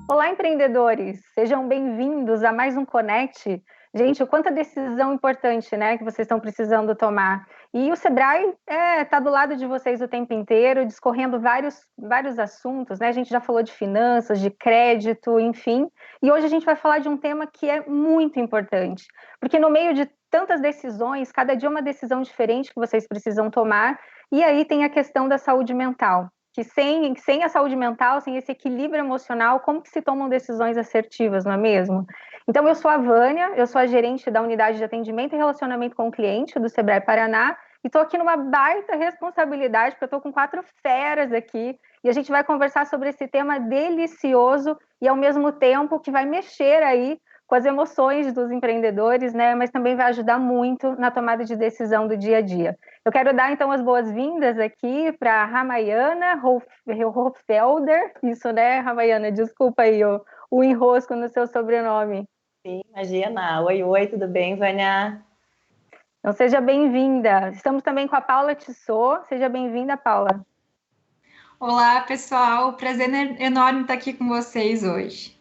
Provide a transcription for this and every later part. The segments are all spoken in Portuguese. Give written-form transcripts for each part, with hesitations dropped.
Olá, empreendedores! Sejam bem-vindos a mais um Connect. Gente, o quanta decisão importante, né, que vocês estão precisando tomar. E o Sebrae está do lado de vocês o tempo inteiro, discorrendo vários assuntos, né? A gente já falou de finanças, de crédito, enfim. E hoje a gente vai falar de um tema que é muito importante, porque no meio de tantas decisões, cada dia é uma decisão diferente que vocês precisam tomar, e aí tem a questão da saúde mental, que sem a saúde mental, sem esse equilíbrio emocional, como que se tomam decisões assertivas, não é mesmo? Então, eu sou a Vânia, eu sou a gerente da unidade de atendimento e relacionamento com o cliente do Sebrae Paraná, e estou aqui numa baita responsabilidade, porque eu estou com 4 feras aqui, e a gente vai conversar sobre esse tema delicioso e, ao mesmo tempo, que vai mexer aí com as emoções dos empreendedores, né? Mas também vai ajudar muito na tomada de decisão do dia a dia. Eu quero dar, então, as boas-vindas aqui para a Ramayana Hoffelder. Isso, né, Ramayana? Desculpa aí o enrosco no seu sobrenome. Sim, imagina. Oi, oi, tudo bem, Vânia? Então, seja bem-vinda. Estamos também com a Paula Tissot. Seja bem-vinda, Paula. Olá, pessoal. Prazer enorme estar aqui com vocês hoje.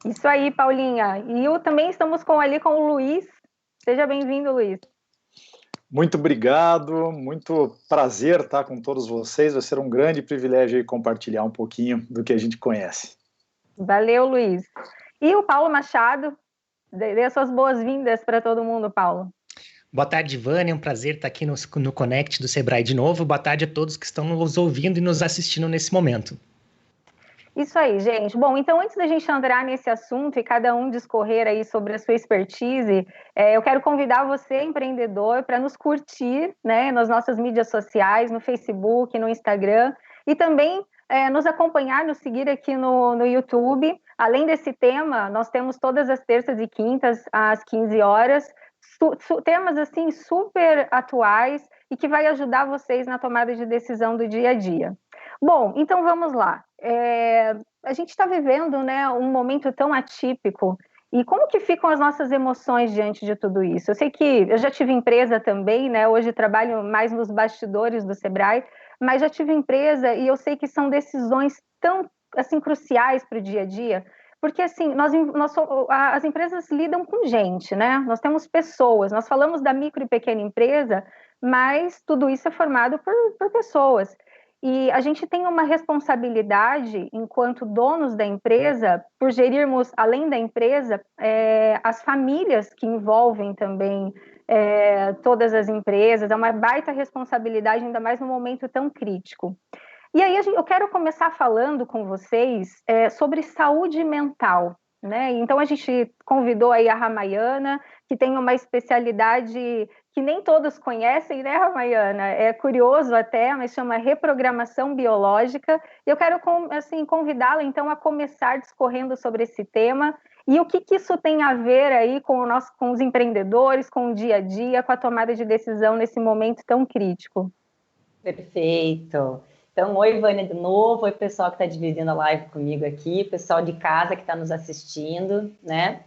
Isso aí, Paulinha. E também estamos ali com o Luiz. Seja bem-vindo, Luiz. Muito obrigado, muito prazer estar com todos vocês. Vai ser um grande privilégio aí compartilhar um pouquinho do que a gente conhece. Valeu, Luiz. E o Paulo Machado, dê as suas boas-vindas para todo mundo, Paulo. Boa tarde, Vânia. É um prazer estar aqui no Connect do Sebrae de novo. Boa tarde a todos que estão nos ouvindo e nos assistindo nesse momento. Isso aí, gente. Bom, então antes da gente entrar nesse assunto e cada um discorrer aí sobre a sua expertise, eu quero convidar você, empreendedor, para nos curtir, né, nas nossas mídias sociais, no Facebook, no Instagram, e também nos acompanhar, nos seguir aqui no YouTube. Além desse tema, nós temos todas as terças e quintas, às 15 horas, temas assim super atuais e que vai ajudar vocês na tomada de decisão do dia a dia. Bom, então vamos lá. A gente está vivendo, né, um momento tão atípico, e como que ficam as nossas emoções diante de tudo isso? Eu sei que eu já tive empresa também, né, hoje trabalho mais nos bastidores do Sebrae, mas já tive empresa e eu sei que são decisões tão, assim, cruciais para o dia a dia, porque, assim, as empresas lidam com gente, né, nós temos pessoas, nós falamos da micro e pequena empresa, mas tudo isso é formado por pessoas. E a gente tem uma responsabilidade, enquanto donos da empresa, por gerirmos, além da empresa, as famílias que envolvem também todas as empresas. É uma baita responsabilidade, ainda mais num momento tão crítico. E aí eu quero começar falando com vocês sobre saúde mental, né? Então a gente convidou aí a Ramayana, que tem uma especialidade que nem todos conhecem, né, Ramayana? É curioso até, mas chama reprogramação biológica. E eu quero, assim, convidá-la, então, a começar discorrendo sobre esse tema e o que isso tem a ver aí com os empreendedores, com o dia a dia, com a tomada de decisão nesse momento tão crítico. Perfeito. Então, oi, Vânia, de novo. Oi, pessoal que está dividindo a live comigo aqui, pessoal de casa que está nos assistindo, né?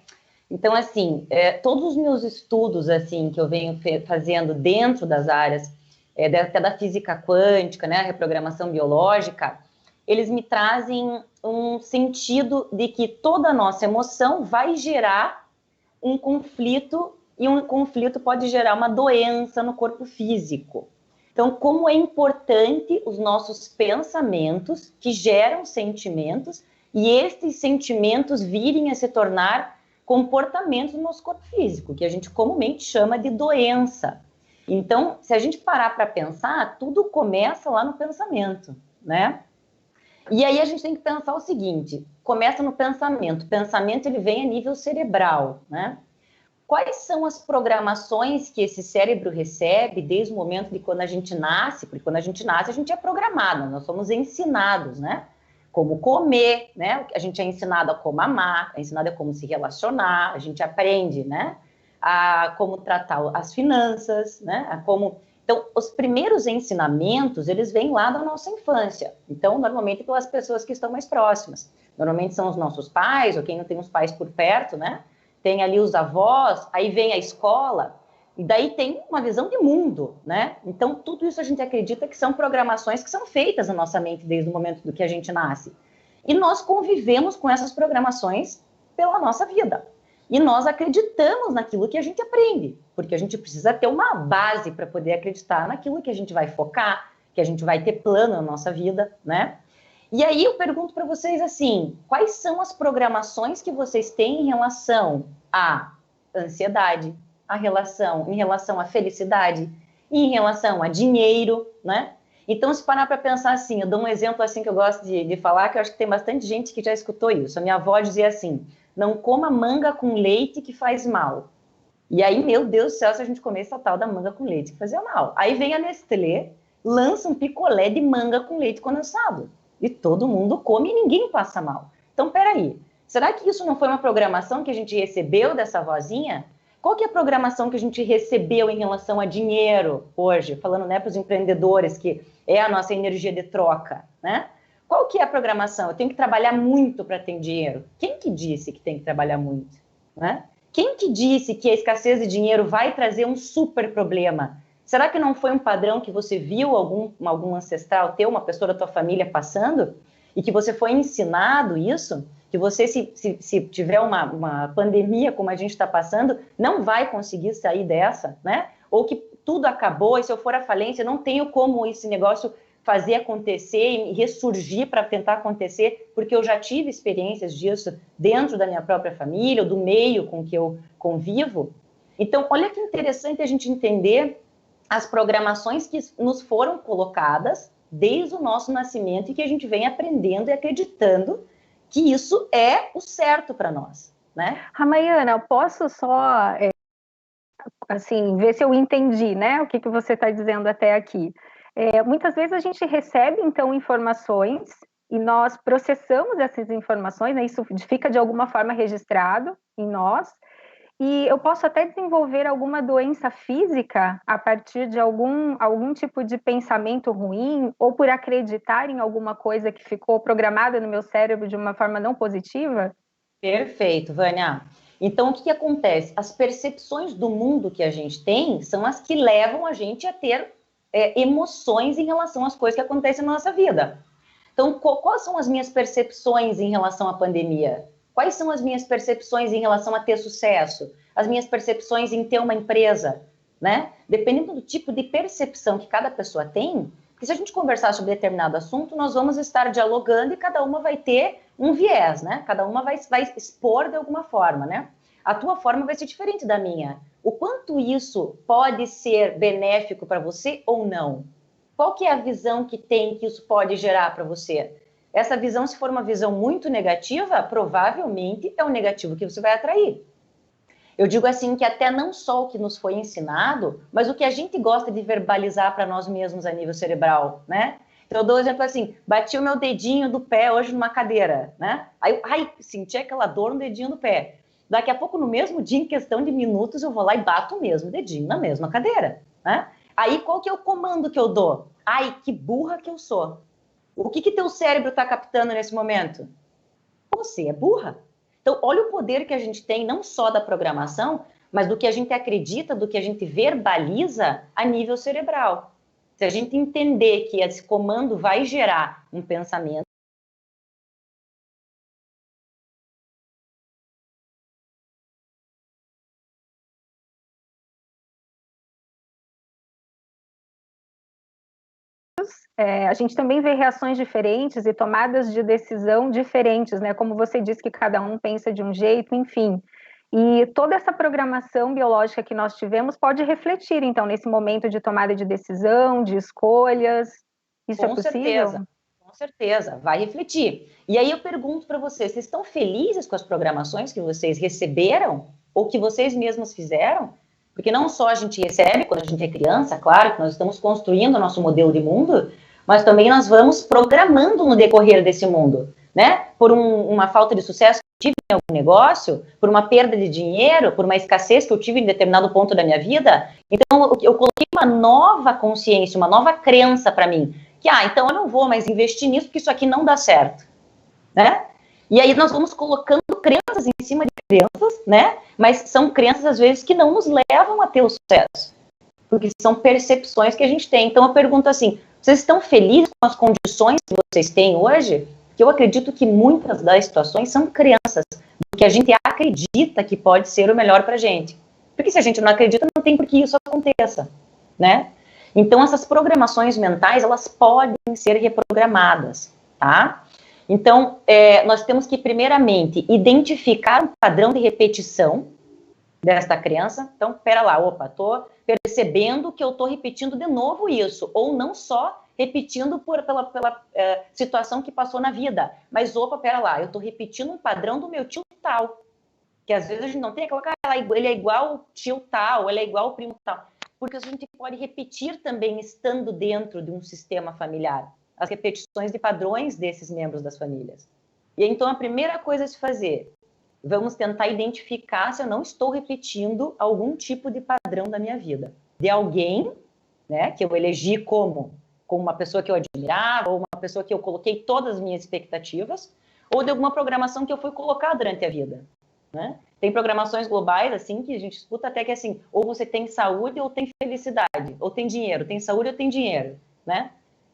Então, assim, todos os meus estudos, assim, que eu venho fazendo dentro das áreas, até da física quântica, né, a reprogramação biológica, eles me trazem um sentido de que toda a nossa emoção vai gerar um conflito, e um conflito pode gerar uma doença no corpo físico. Então, como é importante os nossos pensamentos, que geram sentimentos, e estes sentimentos virem a se tornar comportamentos no nosso corpo físico, que a gente comumente chama de doença. Então, se a gente parar para pensar, tudo começa lá no pensamento, né? E aí a gente tem que pensar o seguinte, começa no pensamento. O pensamento, ele vem a nível cerebral, né? Quais são as programações que esse cérebro recebe desde o momento de quando a gente nasce? Porque quando a gente nasce, a gente é programado, nós somos ensinados, né? Como comer, né? A gente é ensinado a como amar, é ensinado a como se relacionar, a gente aprende, né? A como tratar as finanças, né? A como... Então, os primeiros ensinamentos, eles vêm lá da nossa infância. Então, normalmente, pelas pessoas que estão mais próximas. Normalmente são os nossos pais, ou quem não tem os pais por perto, né? Tem ali os avós, aí vem a escola, e daí tem uma visão de mundo, né? Então, tudo isso a gente acredita que são programações que são feitas na nossa mente desde o momento do que a gente nasce. E nós convivemos com essas programações pela nossa vida. E nós acreditamos naquilo que a gente aprende, porque a gente precisa ter uma base para poder acreditar naquilo que a gente vai focar, que a gente vai ter plano na nossa vida, né? E aí eu pergunto para vocês assim, quais são as programações que vocês têm em relação à ansiedade, em relação à felicidade, e em relação a dinheiro, né? Então, se parar para pensar assim, eu dou um exemplo assim que eu gosto de falar, que eu acho que tem bastante gente que já escutou isso. A minha avó dizia assim, não coma manga com leite que faz mal. E aí, meu Deus do céu, se a gente comer essa tal da manga com leite que fazia mal. Aí vem a Nestlé, lança um picolé de manga com leite condensado. E todo mundo come e ninguém passa mal. Então, peraí, será que isso não foi uma programação que a gente recebeu dessa vozinha? Qual que é a programação que a gente recebeu em relação a dinheiro hoje? Falando, né, para os empreendedores, que é a nossa energia de troca, né? Qual que é a programação? Eu tenho que trabalhar muito para ter dinheiro. Quem que disse que tem que trabalhar muito, né? Quem que disse que a escassez de dinheiro vai trazer um super problema? Será que não foi um padrão que você viu algum ancestral teu, uma pessoa da tua família passando? E que você foi ensinado isso? Que você, se tiver uma pandemia como a gente está passando, não vai conseguir sair dessa, né? Ou que tudo acabou e se eu for à falência, não tenho como esse negócio fazer acontecer e ressurgir para tentar acontecer, porque eu já tive experiências disso dentro da minha própria família, ou do meio com que eu convivo. Então, olha que interessante a gente entender as programações que nos foram colocadas desde o nosso nascimento e que a gente vem aprendendo e acreditando que isso é o certo para nós, né? Ramayana, posso só, assim, ver se eu entendi, né, o que você está dizendo até aqui. Muitas vezes a gente recebe, então, informações e nós processamos essas informações, né, isso fica de alguma forma registrado em nós, e eu posso até desenvolver alguma doença física a partir de algum tipo de pensamento ruim ou por acreditar em alguma coisa que ficou programada no meu cérebro de uma forma não positiva? Perfeito, Vânia. Então, o que acontece? As percepções do mundo que a gente tem são as que levam a gente a ter emoções em relação às coisas que acontecem na nossa vida. Então, quais são as minhas percepções em relação à pandemia? Quais são as minhas percepções em relação a ter sucesso? As minhas percepções em ter uma empresa, né? Dependendo do tipo de percepção que cada pessoa tem, porque se a gente conversar sobre determinado assunto, nós vamos estar dialogando e cada uma vai ter um viés, né? Cada uma vai expor de alguma forma, né? A tua forma vai ser diferente da minha. O quanto isso pode ser benéfico para você ou não? Qual que é a visão que tem que isso pode gerar para você? Essa visão, se for uma visão muito negativa, provavelmente é o negativo que você vai atrair. Eu digo assim que até não só o que nos foi ensinado, mas o que a gente gosta de verbalizar para nós mesmos a nível cerebral, né? Então, eu dou um exemplo assim, bati o meu dedinho do pé hoje numa cadeira, né? Aí, senti aquela dor no dedinho do pé. Daqui a pouco, no mesmo dia, em questão de minutos, eu vou lá e bato o mesmo dedinho na mesma cadeira, né? Aí, qual que é o comando que eu dou? Ai, que burra que eu sou. O que teu cérebro está captando nesse momento? Você é burra. Então, olha o poder que a gente tem, não só da programação, mas do que a gente acredita, do que a gente verbaliza a nível cerebral. Se a gente entender que esse comando vai gerar um pensamento, a gente também vê reações diferentes e tomadas de decisão diferentes, né? Como você disse que cada um pensa de um jeito, enfim. E toda essa programação biológica que nós tivemos pode refletir, então, nesse momento de tomada de decisão, de escolhas. Isso é possível? Certeza, com certeza, vai refletir. E aí eu pergunto para vocês estão felizes com as programações que vocês receberam ou que vocês mesmos fizeram? Porque não só a gente recebe quando a gente é criança, claro que nós estamos construindo o nosso modelo de mundo, mas também nós vamos programando no decorrer desse mundo, né? Por uma falta de sucesso que eu tive em algum negócio, por uma perda de dinheiro, por uma escassez que eu tive em determinado ponto da minha vida. Então, eu coloquei uma nova consciência, uma nova crença para mim, que, então eu não vou mais investir nisso porque isso aqui não dá certo, né? E aí nós vamos colocando crenças em cima de crenças, né? Mas são crenças, às vezes, que não nos levam a ter o sucesso, porque são percepções que a gente tem. Então, eu pergunto assim, vocês estão felizes com as condições que vocês têm hoje? que eu acredito que muitas das situações são crenças, do que a gente acredita que pode ser o melhor para a gente. Porque se a gente não acredita, não tem por que isso aconteça, né? Então, essas programações mentais, elas podem ser reprogramadas, tá? Então, nós temos que, primeiramente, identificar um padrão de repetição desta crença. Então, pera lá, opa, tô percebendo que eu tô repetindo de novo isso, ou não só repetindo pela situação que passou na vida, mas, opa, pera lá, eu tô repetindo um padrão do meu tio tal, que às vezes a gente não tem aquela cara, ele é igual o tio tal, ele é igual o primo tal, porque a gente pode repetir também estando dentro de um sistema familiar, as repetições de padrões desses membros das famílias. E então a primeira coisa a se fazer, vamos tentar identificar se eu não estou repetindo algum tipo de padrão da minha vida, de alguém, né, que eu elegi como uma pessoa que eu admirava, ou uma pessoa que eu coloquei todas as minhas expectativas, ou de alguma programação que eu fui colocar durante a vida, né? Tem programações globais, assim, que a gente escuta até que, assim, ou você tem saúde ou tem felicidade, ou tem dinheiro, tem saúde ou tem dinheiro, né?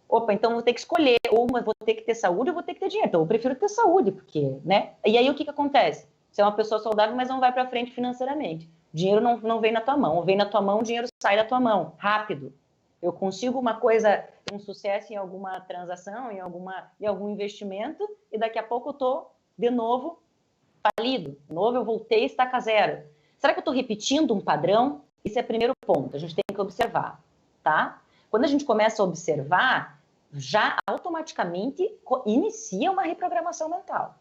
Opa, então vou ter que escolher, ou vou ter que ter saúde ou vou ter que ter dinheiro. Então eu prefiro ter saúde, porque, né? E aí o que acontece? Você é uma pessoa saudável, mas não vai para frente financeiramente. Dinheiro não vem na tua mão, ou vem na tua mão, o dinheiro sai da tua mão, rápido. Eu consigo uma coisa, um sucesso em alguma transação, em algum investimento, e daqui a pouco eu tô de novo falido, de novo eu voltei a estaca zero. Será que eu estou repetindo um padrão? Esse é o primeiro ponto, a gente tem que observar, tá? Quando a gente começa a observar, já automaticamente inicia uma reprogramação mental,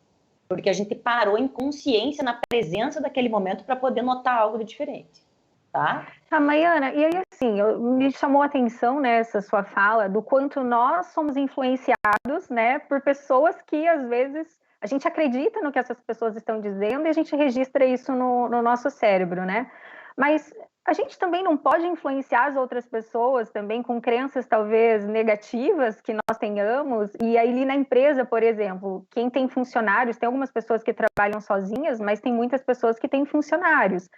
porque a gente parou em consciência na presença daquele momento para poder notar algo de diferente, tá? Maiana, e aí assim, me chamou a atenção, né, essa sua fala, do quanto nós somos influenciados, né, por pessoas que às vezes a gente acredita no que essas pessoas estão dizendo e a gente registra isso no nosso cérebro, né? Mas a gente também não pode influenciar as outras pessoas também com crenças talvez negativas que nós tenhamos. E aí na empresa, por exemplo, quem tem funcionários, tem algumas pessoas que trabalham sozinhas, mas tem muitas pessoas que têm funcionários.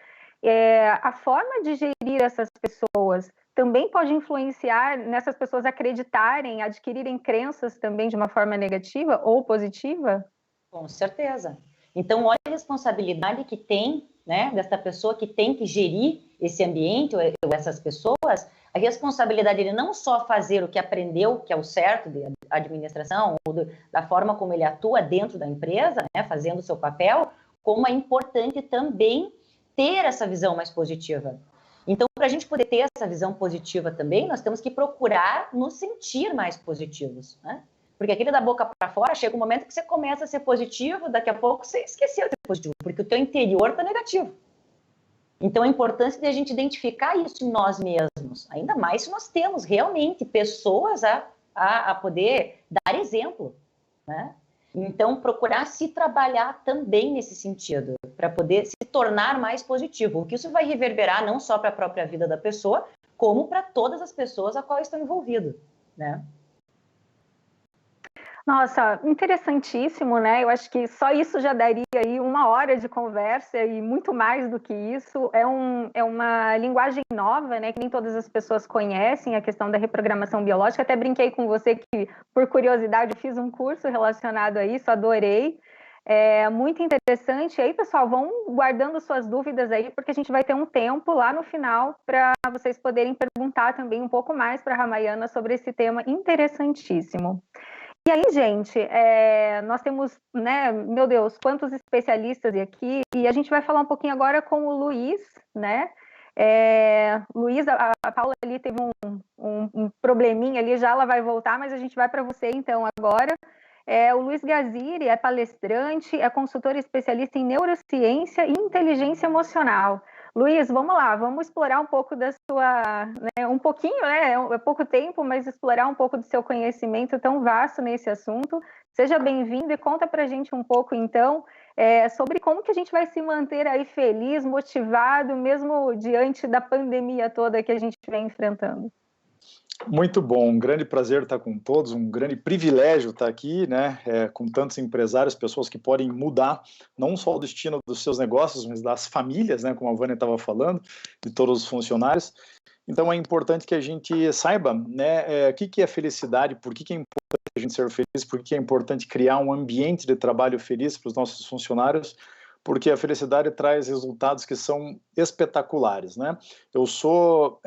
A forma de gerir essas pessoas também pode influenciar nessas pessoas acreditarem, adquirirem crenças também de uma forma negativa ou positiva? Com certeza. Então, olha a responsabilidade que tem, né, dessa pessoa que tem que gerir esse ambiente, ou essas pessoas, a responsabilidade de não só fazer o que aprendeu, que é o certo de administração, ou da forma como ele atua dentro da empresa, né, fazendo o seu papel, como é importante também ter essa visão mais positiva. Então, para a gente poder ter essa visão positiva também, nós temos que procurar nos sentir mais positivos, né? Porque aquele da boca para fora, chega um momento que você começa a ser positivo, daqui a pouco você esqueceu de ser positivo, porque o teu interior está negativo. Então, a importância de a gente identificar isso em nós mesmos, ainda mais se nós temos realmente pessoas a poder dar exemplo, né? Então, procurar se trabalhar também nesse sentido, para poder se tornar mais positivo, o que isso vai reverberar não só para a própria vida da pessoa, como para todas as pessoas a qual estão envolvidas, né? Nossa, interessantíssimo, né? Eu acho que só isso já daria aí 1 hora de conversa e muito mais do que isso. É uma linguagem nova, né? Que nem todas as pessoas conhecem, a questão da reprogramação biológica. Até brinquei com você que, por curiosidade, eu fiz um curso relacionado a isso, adorei. É muito interessante. E aí, pessoal, vão guardando suas dúvidas aí, porque a gente vai ter um tempo lá no final para vocês poderem perguntar também um pouco mais para a Ramayana sobre esse tema interessantíssimo. E aí, gente, nós temos, né, meu Deus, quantos especialistas aqui, e a gente vai falar um pouquinho agora com o Luiz, né? Luiz, a Paula ali teve um probleminha ali, já ela vai voltar, mas a gente vai para você então agora. O Luiz Gaziri é palestrante, é consultor especialista em neurociência e inteligência emocional. Luiz, vamos lá, vamos explorar um pouco da sua, né, um pouquinho, né, é pouco tempo, mas explorar um pouco do seu conhecimento tão vasto nesse assunto. Seja bem-vindo e conta pra gente um pouco, então, sobre como que a gente vai se manter aí feliz, motivado, mesmo diante da pandemia toda que a gente vem enfrentando. Muito bom, um grande prazer estar com todos, um grande privilégio estar aqui, né, com tantos empresários, pessoas que podem mudar não só o destino dos seus negócios, mas das famílias, né, como a Vânia estava falando, de todos os funcionários. Então é importante que a gente saiba, né, o que é felicidade, por que é importante a a gente ser feliz, por que é importante criar um ambiente de trabalho feliz para os nossos funcionários, porque a felicidade traz resultados que são espetaculares, né? Eu sou,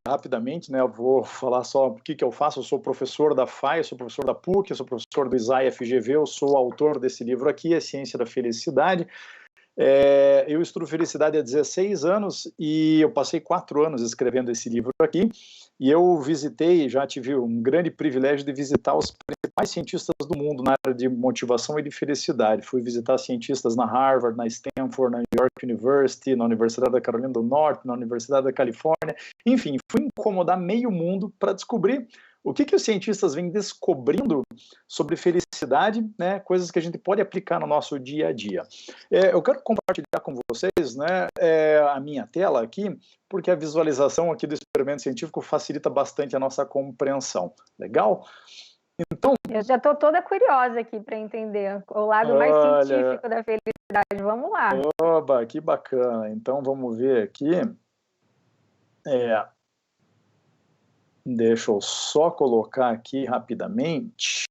rapidamente, né, eu vou falar só o que eu faço. Eu sou professor da FAI, eu sou professor da PUC, eu sou professor do ISAE-FGV, eu sou autor desse livro aqui, A Ciência da Felicidade. Eu estudo felicidade há 16 anos e eu passei 4 anos escrevendo esse livro aqui, e eu visitei, já tive um grande privilégio de visitar os principais cientistas do mundo na área de motivação e de felicidade. Fui visitar cientistas na Harvard, na Stanford, na New York University, na Universidade da Carolina do Norte, na Universidade da Califórnia, enfim, fui incomodar meio mundo para descobrir o que os cientistas vêm descobrindo sobre felicidade, né, coisas que a gente pode aplicar no nosso dia a dia. Eu quero compartilhar com vocês, né, a minha tela aqui, porque a visualização aqui do experimento científico facilita bastante a nossa compreensão. Legal? Então, eu já estou toda curiosa aqui para entender o lado mais científico da felicidade. Vamos lá. Oba, que bacana. Então, vamos ver aqui. Deixa eu só colocar aqui rapidamente.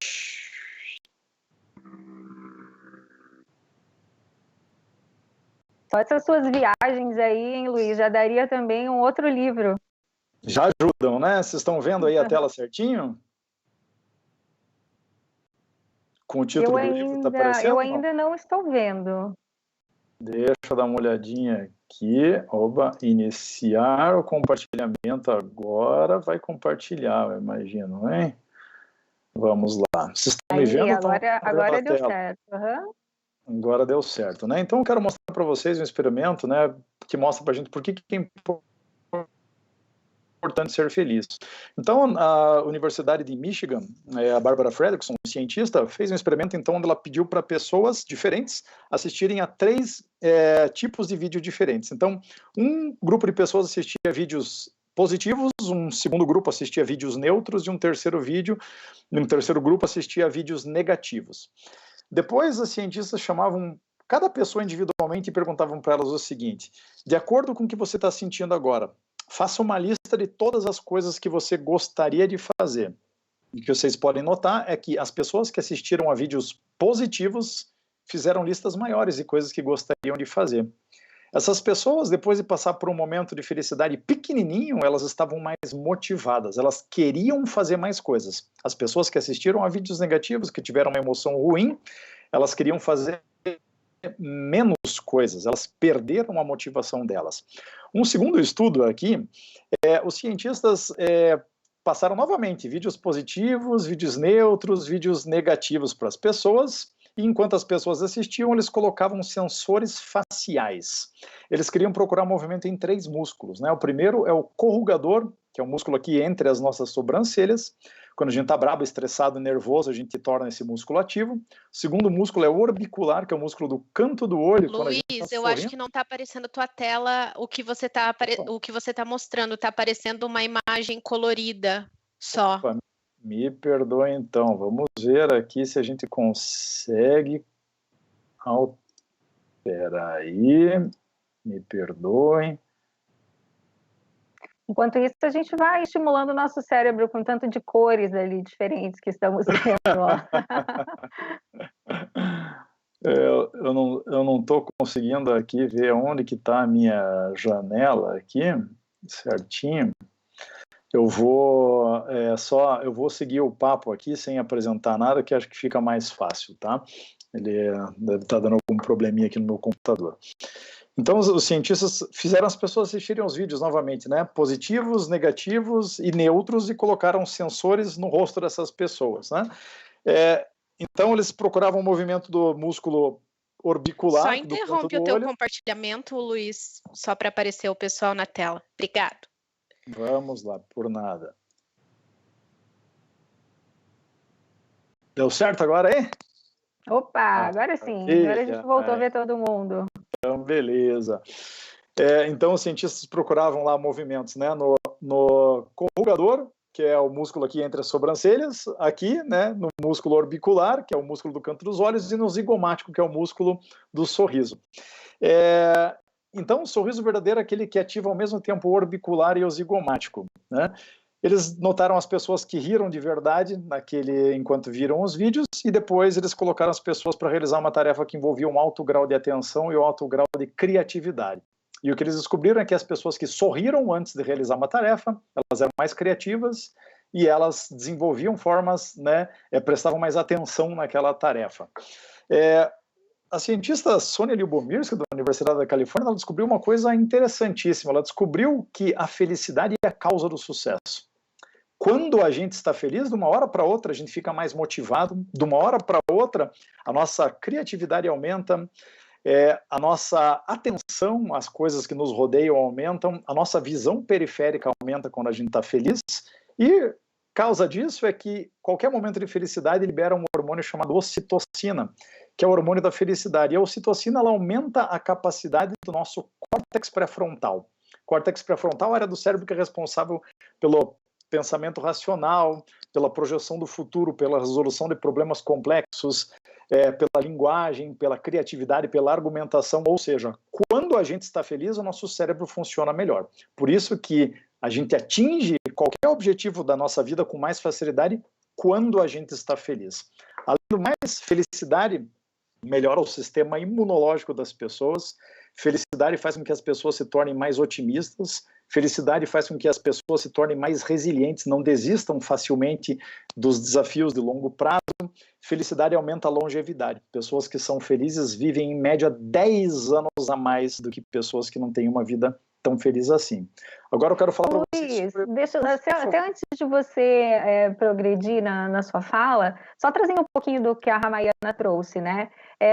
Só essas suas viagens aí, hein, Luiz? Já daria também um outro livro. Já ajudam, né? Vocês estão vendo aí a tela certinho? Com o título do livro está aparecendo? Eu ainda não estou vendo. Deixa eu dar uma olhadinha aqui. Oba, iniciar o compartilhamento agora. Vai compartilhar, eu imagino, hein? Vamos lá. Vocês estão me vendo? Agora deu certo. Uhum. Agora deu certo, né? Então eu quero mostrar para vocês um experimento, né, que mostra para a gente por que é importante ser feliz. Então, a Universidade de Michigan, a Barbara Fredrickson, cientista, fez um experimento então onde ela pediu para pessoas diferentes assistirem a 3 tipos de vídeo diferentes. Então, um grupo de pessoas assistia vídeos positivos, um segundo grupo assistia vídeos neutros e um terceiro grupo assistia vídeos negativos. Depois, as cientistas chamavam cada pessoa individualmente e perguntavam para elas o seguinte: de acordo com o que você está sentindo agora, faça uma lista de todas as coisas que você gostaria de fazer. E o que vocês podem notar é que as pessoas que assistiram a vídeos positivos fizeram listas maiores de coisas que gostariam de fazer. Essas pessoas, depois de passar por um momento de felicidade pequenininho, elas estavam mais motivadas, elas queriam fazer mais coisas. As pessoas que assistiram a vídeos negativos, que tiveram uma emoção ruim, elas queriam fazer menos coisas, elas perderam a motivação delas. Um segundo estudo aqui, os cientistas passaram novamente vídeos positivos, vídeos neutros, vídeos negativos para as pessoas, e enquanto as pessoas assistiam, eles colocavam sensores faciais. Eles queriam procurar movimento em 3 músculos, né? O primeiro é o corrugador, que é o músculo aqui entre as nossas sobrancelhas. Quando a gente está bravo, estressado, nervoso, a gente torna esse músculo ativo. O segundo músculo é o orbicular, que é o músculo do canto do olho. Luiz, eu acho que não está aparecendo a tua tela, o que você está mostrando. Está aparecendo uma imagem colorida só. Opa, me perdoe então. Vamos ver aqui se a gente consegue. Espera aí. Me perdoem. Enquanto isso, a gente vai estimulando o nosso cérebro com tanto de cores ali diferentes que estamos vendo. Eu não estou conseguindo aqui ver onde que está a minha janela aqui, certinho. Eu vou seguir o papo aqui sem apresentar nada, que acho que fica mais fácil, tá? Ele deve estar dando algum probleminha aqui no meu computador. Então, os cientistas fizeram as pessoas assistirem os vídeos novamente, né? Positivos, negativos e neutros, e colocaram sensores no rosto dessas pessoas, né? Então, eles procuravam o movimento do músculo orbicular. Só interrompe o teu compartilhamento, Luiz, só para aparecer o pessoal na tela. Obrigado. Vamos lá, por nada. Deu certo agora, hein? Opa, agora sim. Agora a gente voltou a ver todo mundo. Então, beleza. Então, os cientistas procuravam lá movimentos, né, no corrugador, que é o músculo aqui entre as sobrancelhas, aqui, né, no músculo orbicular, que é o músculo do canto dos olhos, e no zigomático, que é o músculo do sorriso. Então, o sorriso verdadeiro é aquele que ativa ao mesmo tempo o orbicular e o zigomático, né? Eles notaram as pessoas que riram de verdade enquanto viram os vídeos, e depois eles colocaram as pessoas para realizar uma tarefa que envolvia um alto grau de atenção e um alto grau de criatividade. E o que eles descobriram é que as pessoas que sorriram antes de realizar uma tarefa, elas eram mais criativas e elas desenvolviam formas, né, prestavam mais atenção naquela tarefa. A cientista Sonia Lyubomirsky, da Universidade da Califórnia, ela descobriu uma coisa interessantíssima. Ela descobriu que a felicidade é a causa do sucesso. Quando a gente está feliz, de uma hora para outra, a gente fica mais motivado, de uma hora para outra, a nossa criatividade aumenta, a nossa atenção às coisas que nos rodeiam aumentam, a nossa visão periférica aumenta quando a gente está feliz, e causa disso é que qualquer momento de felicidade libera um hormônio chamado ocitocina, que é o hormônio da felicidade. E a ocitocina, ela aumenta a capacidade do nosso córtex pré-frontal. Córtex pré-frontal é a área do cérebro que é responsável pelo pensamento racional, pela projeção do futuro, pela resolução de problemas complexos, pela linguagem, pela criatividade, pela argumentação. Ou seja, quando a gente está feliz, o nosso cérebro funciona melhor. Por isso que a gente atinge qualquer objetivo da nossa vida com mais facilidade quando a gente está feliz. Além do mais, felicidade melhora o sistema imunológico das pessoas, felicidade faz com que as pessoas se tornem mais otimistas, felicidade faz com que as pessoas se tornem mais resilientes, não desistam facilmente dos desafios de longo prazo, felicidade aumenta a longevidade. Pessoas que são felizes vivem em média 10 anos a mais do que pessoas que não têm uma vida tão feliz assim. Agora eu quero falar para vocês... Até antes de você progredir na sua fala, só trazendo um pouquinho do que a Ramayana trouxe, né?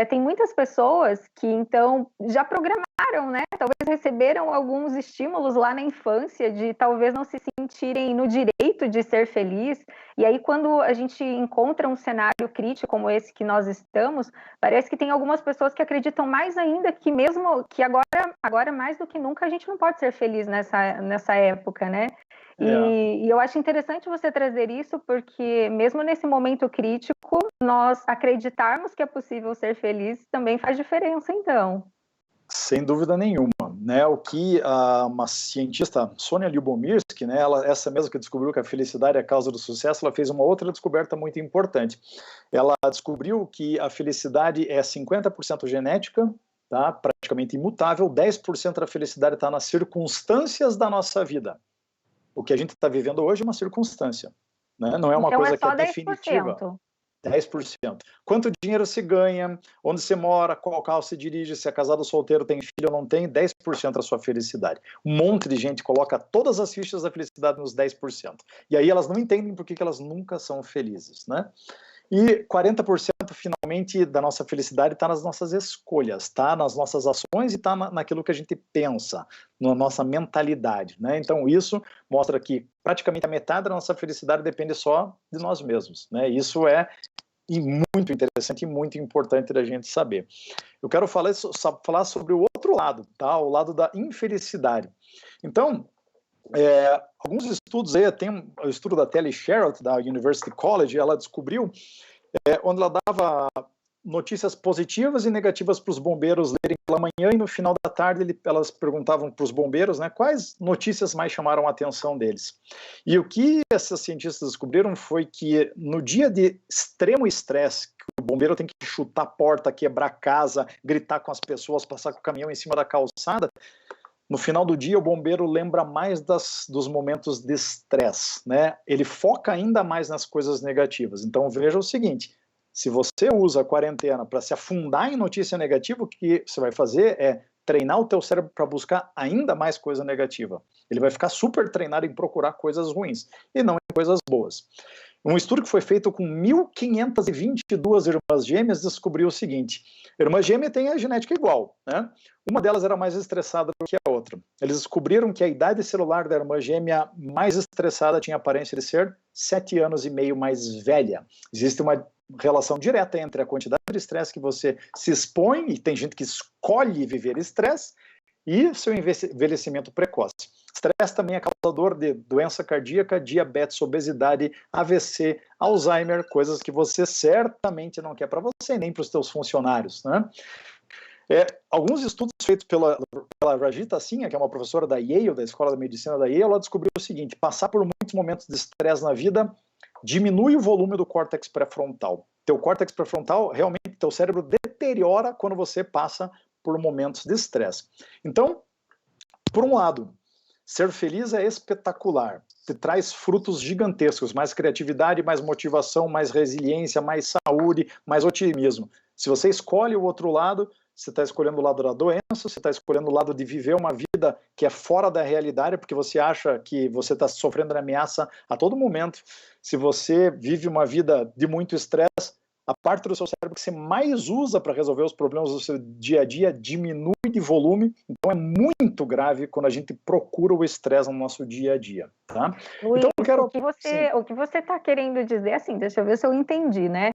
Tem muitas pessoas que, então, já programaram, né? Talvez receberam alguns estímulos lá na infância de talvez não se sentirem no direito de ser feliz, e aí quando a gente encontra um cenário crítico como esse que nós estamos, parece que tem algumas pessoas que acreditam mais ainda que mesmo que agora mais do que nunca a gente não pode ser feliz nessa época, né? E eu acho interessante você trazer isso, porque mesmo nesse momento crítico, nós acreditarmos que é possível ser feliz também faz diferença, então. Sem dúvida nenhuma, né? O que uma cientista, Sonia Lyubomirsky, né, essa mesma que descobriu que a felicidade é a causa do sucesso, ela fez uma outra descoberta muito importante. Ela descobriu que a felicidade é 50% genética, tá? Praticamente imutável, 10% da felicidade está nas circunstâncias da nossa vida. O que a gente está vivendo hoje é uma circunstância, né? Não é uma coisa que é definitiva. 10%. Quanto dinheiro se ganha, onde você mora, qual carro se dirige, se é casado ou solteiro, tem filho ou não tem, 10% da sua felicidade. Um monte de gente coloca todas as fichas da felicidade nos 10%. E aí elas não entendem por que elas nunca são felizes, né? E 40% finalmente da nossa felicidade está nas nossas escolhas, está nas nossas ações e está naquilo que a gente pensa, na nossa mentalidade, né? Então isso mostra que praticamente a metade da nossa felicidade depende só de nós mesmos, né? Isso é muito interessante e muito importante da gente saber. Eu quero falar sobre o outro lado, tá? O lado da infelicidade. Então, alguns estudos aí, tem o estudo da Telly Sharot, da University College, ela descobriu onde ela dava notícias positivas e negativas para os bombeiros lerem pela manhã, e no final da tarde elas perguntavam para os bombeiros, né, quais notícias mais chamaram a atenção deles. E o que essas cientistas descobriram foi que no dia de extremo estresse, que o bombeiro tem que chutar a porta, quebrar a casa, gritar com as pessoas, passar com o caminhão em cima da calçada, no final do dia, o bombeiro lembra mais dos momentos de estresse, né? Ele foca ainda mais nas coisas negativas. Então, veja o seguinte, se você usa a quarentena para se afundar em notícia negativa, o que você vai fazer é treinar o teu cérebro para buscar ainda mais coisa negativa. Ele vai ficar super treinado em procurar coisas ruins e não em coisas boas. Um estudo que foi feito com 1.522 irmãs gêmeas descobriu o seguinte: a irmã gêmea tem a genética igual, né? Uma delas era mais estressada do que a outra. Eles descobriram que a idade celular da irmã gêmea mais estressada tinha a aparência de ser 7 anos e meio mais velha. Existe uma relação direta entre a quantidade de estresse que você se expõe, e tem gente que escolhe viver estresse, e seu envelhecimento precoce. Estresse também é causador de doença cardíaca, diabetes, obesidade, AVC, Alzheimer, coisas que você certamente não quer para você, nem para os seus funcionários, né? Alguns estudos feitos pela Rajita Sinha, que é uma professora da Yale, da Escola da Medicina da Yale, ela descobriu o seguinte: passar por muitos momentos de estresse na vida diminui o volume do córtex pré-frontal. Teu córtex pré-frontal, realmente, teu cérebro deteriora quando você passa por momentos de estresse. Então, por um lado, ser feliz é espetacular, te traz frutos gigantescos, mais criatividade, mais motivação, mais resiliência, mais saúde, mais otimismo. Se você escolhe o outro lado, você está escolhendo o lado da doença, você está escolhendo o lado de viver uma vida que é fora da realidade, porque você acha que você está sofrendo ameaça a todo momento. Se você vive uma vida de muito estresse, a parte do seu cérebro que você mais usa para resolver os problemas do seu dia a dia diminui de volume, então é muito grave quando a gente procura o estresse no nosso dia a dia, tá? Luiz, então eu quero... o que você está querendo dizer, assim, deixa eu ver se eu entendi, né?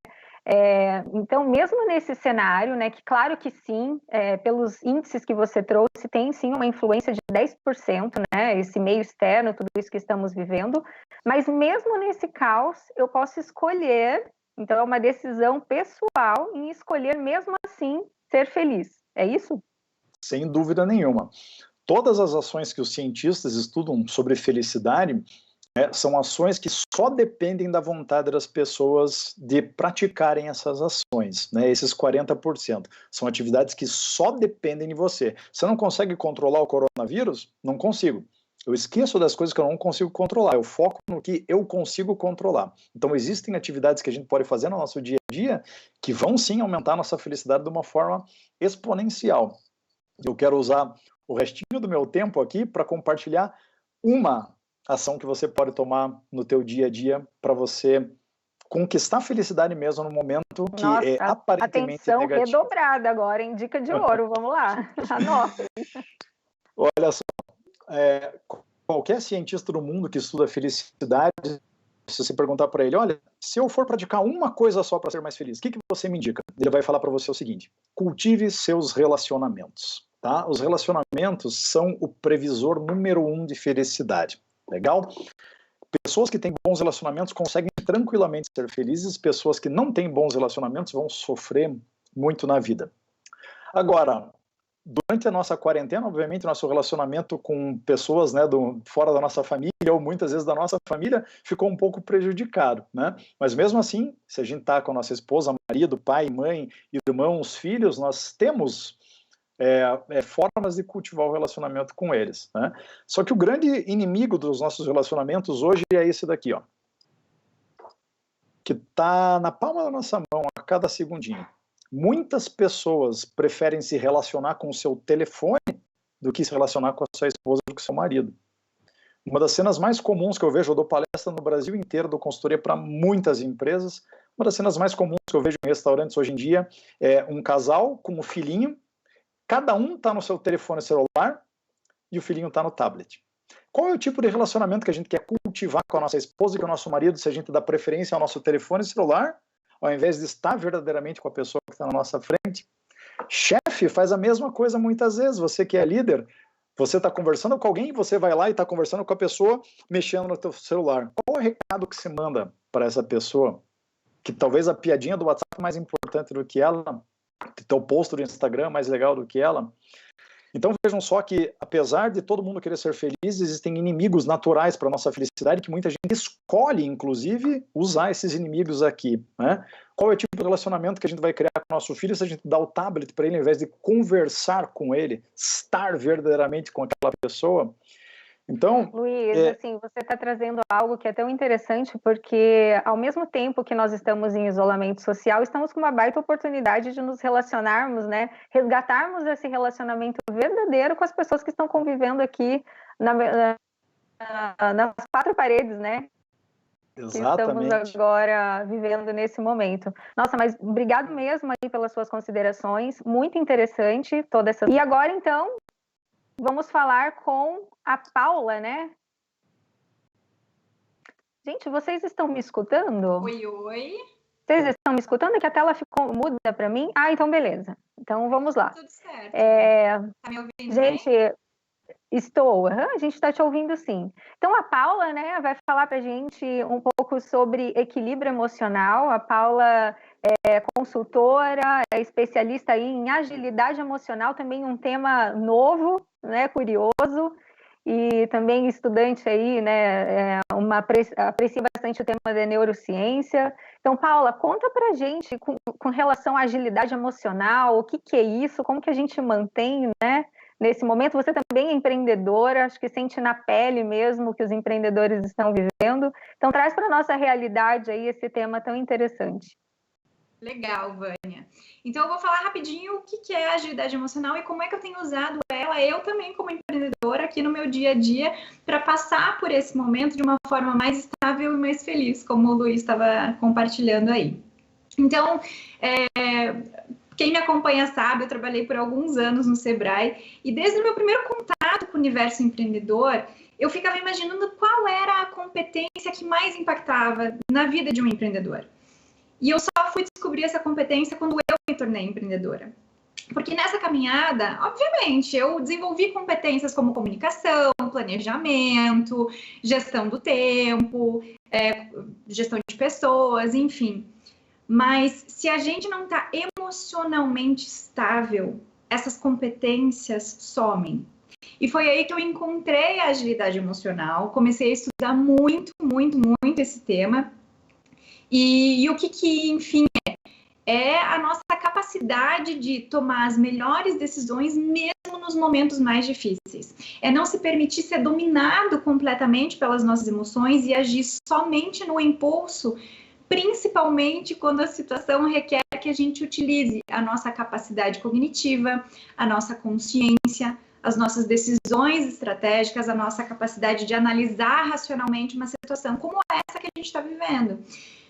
Então, mesmo nesse cenário, né, que claro que sim, pelos índices que você trouxe, tem sim uma influência de 10%, né, esse meio externo, tudo isso que estamos vivendo, mas mesmo nesse caos, eu posso escolher, então é uma decisão pessoal em escolher mesmo assim ser feliz, é isso? Sem dúvida nenhuma. Todas as ações que os cientistas estudam sobre felicidade são ações que só dependem da vontade das pessoas de praticarem essas ações, né? Esses 40%. São atividades que só dependem de você. Você não consegue controlar o coronavírus? Não consigo. Eu esqueço das coisas que eu não consigo controlar. Eu foco no que eu consigo controlar. Então, existem atividades que a gente pode fazer no nosso dia a dia que vão sim aumentar a nossa felicidade de uma forma exponencial. Eu quero usar o restinho do meu tempo aqui para compartilhar uma ação que você pode tomar no teu dia a dia para você conquistar a felicidade mesmo no momento que Nossa, é aparentemente atenção negativo. redobrada agora, hein? Dica de ouro, vamos lá, anota. Olha só, qualquer cientista do mundo que estuda felicidade, se você perguntar para ele, olha, se eu for praticar uma coisa só para ser mais feliz, o que você me indica? Ele vai falar para você o seguinte: cultive seus relacionamentos. Tá? Os relacionamentos são o previsor número 1 de felicidade. Legal? Pessoas que têm bons relacionamentos conseguem tranquilamente ser felizes, pessoas que não têm bons relacionamentos vão sofrer muito na vida. Agora, durante a nossa quarentena, obviamente, nosso relacionamento com pessoas, né, fora da nossa família, ou muitas vezes da nossa família, ficou um pouco prejudicado, né? Mas mesmo assim, se a gente está com a nossa esposa, marido, pai, mãe, irmãos, filhos, nós temos formas de cultivar o relacionamento com eles, né? Só que o grande inimigo dos nossos relacionamentos hoje é esse daqui, ó, que está na palma da nossa mão a cada segundinho. Muitas pessoas preferem se relacionar com o seu telefone do que se relacionar com a sua esposa ou com o seu marido. Uma das cenas mais comuns que eu vejo, eu dou palestra no Brasil inteiro, dou consultoria para muitas empresas, uma das cenas mais comuns que eu vejo em restaurantes hoje em dia é um casal com um filhinho, cada um está no seu telefone celular e o filhinho está no tablet. Qual é o tipo de relacionamento que a gente quer cultivar com a nossa esposa e com o nosso marido, se a gente dá preferência ao nosso telefone celular, ao invés de estar verdadeiramente com a pessoa que está na nossa frente? Chefe faz a mesma coisa muitas vezes. Você que é líder, você está conversando com alguém, você vai lá e está conversando com a pessoa, mexendo no teu celular. Qual é o recado que você manda para essa pessoa? Que talvez a piadinha do WhatsApp é mais importante do que ela, que teu post do Instagram é mais legal do que ela. Então vejam só que, apesar de todo mundo querer ser feliz, existem inimigos naturais para a nossa felicidade que muita gente escolhe, inclusive, usar esses inimigos aqui, né? Qual é o tipo de relacionamento que a gente vai criar com o nosso filho se a gente dá o tablet para ele, ao invés de conversar com ele, estar verdadeiramente com aquela pessoa? Então, Luiz, assim, você está trazendo algo que é tão interessante, porque ao mesmo tempo que nós estamos em isolamento social, estamos com uma baita oportunidade de nos relacionarmos, né? Resgatarmos esse relacionamento verdadeiro com as pessoas que estão convivendo aqui nas 4 paredes, né? Exatamente. Que estamos agora vivendo nesse momento. Nossa, mas obrigado mesmo aí pelas suas considerações, muito interessante toda essa... E agora, então, vamos falar com a Paula, né? Gente, vocês estão me escutando? Oi, oi. Vocês estão me escutando? Que a tela ficou muda para mim. Ah, então beleza. Então vamos lá. Tudo certo. Tá me ouvindo gente, bem? Estou. A gente está te ouvindo sim. Então a Paula, né, vai falar para a gente um pouco sobre equilíbrio emocional. A Paula consultora, especialista aí em agilidade emocional, também um tema novo, né, curioso, e também estudante aí, né, aprecia bastante o tema da neurociência. Então, Paula, conta pra gente com relação à agilidade emocional, o que é isso, como que a gente mantém, né, nesse momento. Você também é empreendedora, acho que sente na pele mesmo o que os empreendedores estão vivendo. Então, traz para a nossa realidade aí esse tema tão interessante. Legal, Vânia. Então, eu vou falar rapidinho o que é a agilidade emocional e como é que eu tenho usado ela, eu também como empreendedora, aqui no meu dia a dia, para passar por esse momento de uma forma mais estável e mais feliz, como o Luiz estava compartilhando aí. Então, quem me acompanha sabe, eu trabalhei por alguns anos no Sebrae, e desde o meu primeiro contato com o universo empreendedor, eu ficava imaginando qual era a competência que mais impactava na vida de um empreendedor. E eu só fui descobrir essa competência quando eu me tornei empreendedora. Porque nessa caminhada, obviamente, eu desenvolvi competências como comunicação, planejamento, gestão do tempo, gestão de pessoas, enfim. Mas se a gente não está emocionalmente estável, essas competências somem. E foi aí que eu encontrei a agilidade emocional, comecei a estudar muito esse tema. E o que enfim, é a nossa capacidade de tomar as melhores decisões mesmo nos momentos mais difíceis. É não se permitir ser dominado completamente pelas nossas emoções e agir somente no impulso, principalmente quando a situação requer que a gente utilize a nossa capacidade cognitiva, a nossa consciência, as nossas decisões estratégicas, a nossa capacidade de analisar racionalmente uma situação como essa que a gente está vivendo.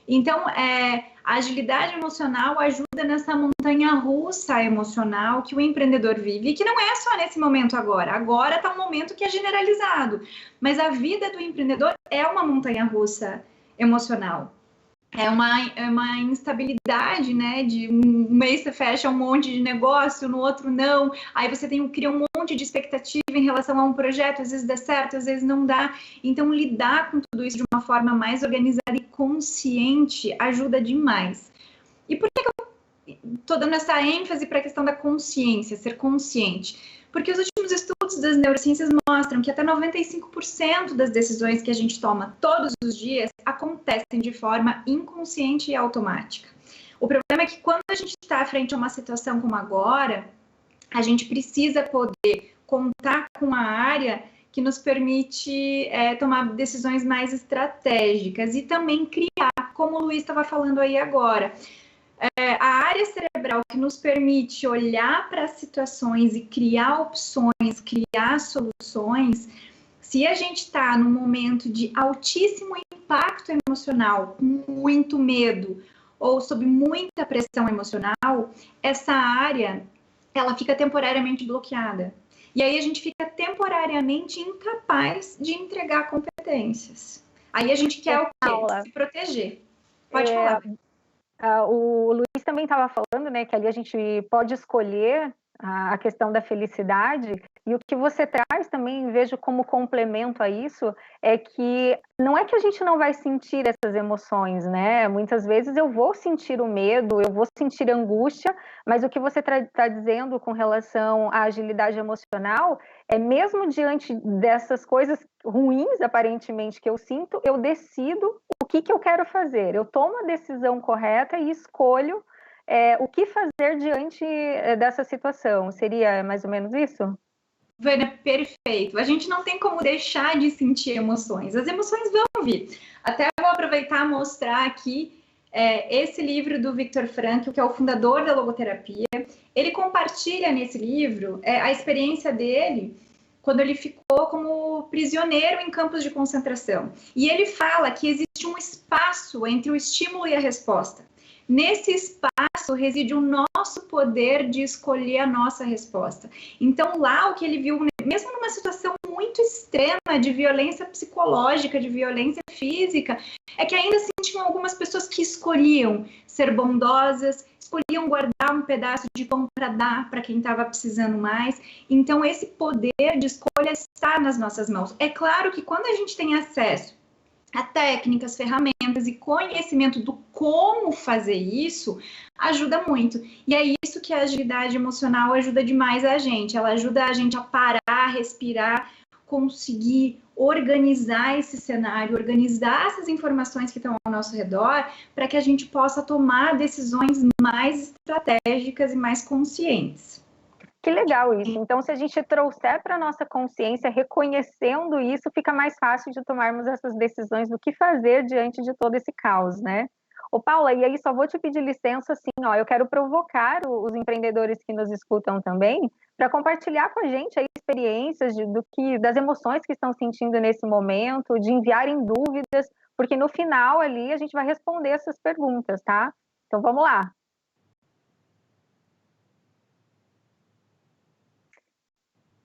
Então, a agilidade emocional ajuda nessa montanha-russa emocional que o empreendedor vive, e que não é só nesse momento agora. Agora está um momento que é generalizado, mas a vida do empreendedor é uma montanha-russa emocional. É uma instabilidade, né? De um mês você fecha um monte de negócio, no outro não. Aí você cria um monte de expectativa em relação a um projeto, às vezes dá certo, às vezes não dá. Então, lidar com tudo isso de uma forma mais organizada e consciente ajuda demais. E por que eu estou dando essa ênfase para a questão da consciência, ser consciente? Porque os últimos estudos das neurociências mostram que até 95% das decisões que a gente toma todos os dias acontecem de forma inconsciente e automática. O problema é que quando a gente está frente a uma situação como agora, a gente precisa poder contar com a área que nos permite tomar decisões mais estratégicas e também criar, como o Luiz estava falando aí agora, a área cerebral que nos permite olhar para as situações e criar opções, criar soluções. Se a gente está num momento de altíssimo impacto emocional, com muito medo ou sob muita pressão emocional, essa área ela fica temporariamente bloqueada. E aí a gente fica temporariamente incapaz de entregar competências. Aí a gente quer o quê? Se proteger. Pode falar. O Luiz também estava falando, né, que ali a gente pode escolher a questão da felicidade, e o que você traz também, vejo como complemento a isso, é que não é que a gente não vai sentir essas emoções, né? Muitas vezes eu vou sentir o medo, eu vou sentir angústia, mas o que você está dizendo com relação à agilidade emocional é mesmo diante dessas coisas ruins, aparentemente, que eu sinto, eu decido o que eu quero fazer. Eu tomo a decisão correta e escolho o que fazer diante dessa situação. Seria mais ou menos isso? Vânia, perfeito. A gente não tem como deixar de sentir emoções. As emoções vão vir. Até vou aproveitar e mostrar aqui esse livro do Viktor Frankl, que é o fundador da logoterapia. Ele compartilha nesse livro a experiência dele quando ele ficou como prisioneiro em campos de concentração. E ele fala que existe um espaço entre o estímulo e a resposta. Nesse espaço reside o nosso poder de escolher a nossa resposta. Então, lá o que ele viu, mesmo numa situação muito extrema de violência psicológica, de violência física, é que ainda assim tinham algumas pessoas que escolhiam ser bondosas, escolhiam guardar um pedaço de pão para dar para quem estava precisando mais. Então, esse poder de escolha está nas nossas mãos. É claro que quando a gente tem acesso a técnicas, ferramentas e conhecimento do como fazer isso ajuda muito. E é isso que a agilidade emocional ajuda demais a gente. Ela ajuda a gente a parar, respirar, conseguir organizar esse cenário, organizar essas informações que estão ao nosso redor, para que a gente possa tomar decisões mais estratégicas e mais conscientes. Que legal isso. Então, se a gente trouxer para a nossa consciência, reconhecendo isso, fica mais fácil de tomarmos essas decisões do que fazer diante de todo esse caos, né? Ô, Paula, e aí só vou te pedir licença, assim, ó, eu quero provocar os empreendedores que nos escutam também, para compartilhar com a gente aí experiências das emoções que estão sentindo nesse momento, de enviarem dúvidas, porque no final ali a gente vai responder essas perguntas, tá? Então, vamos lá.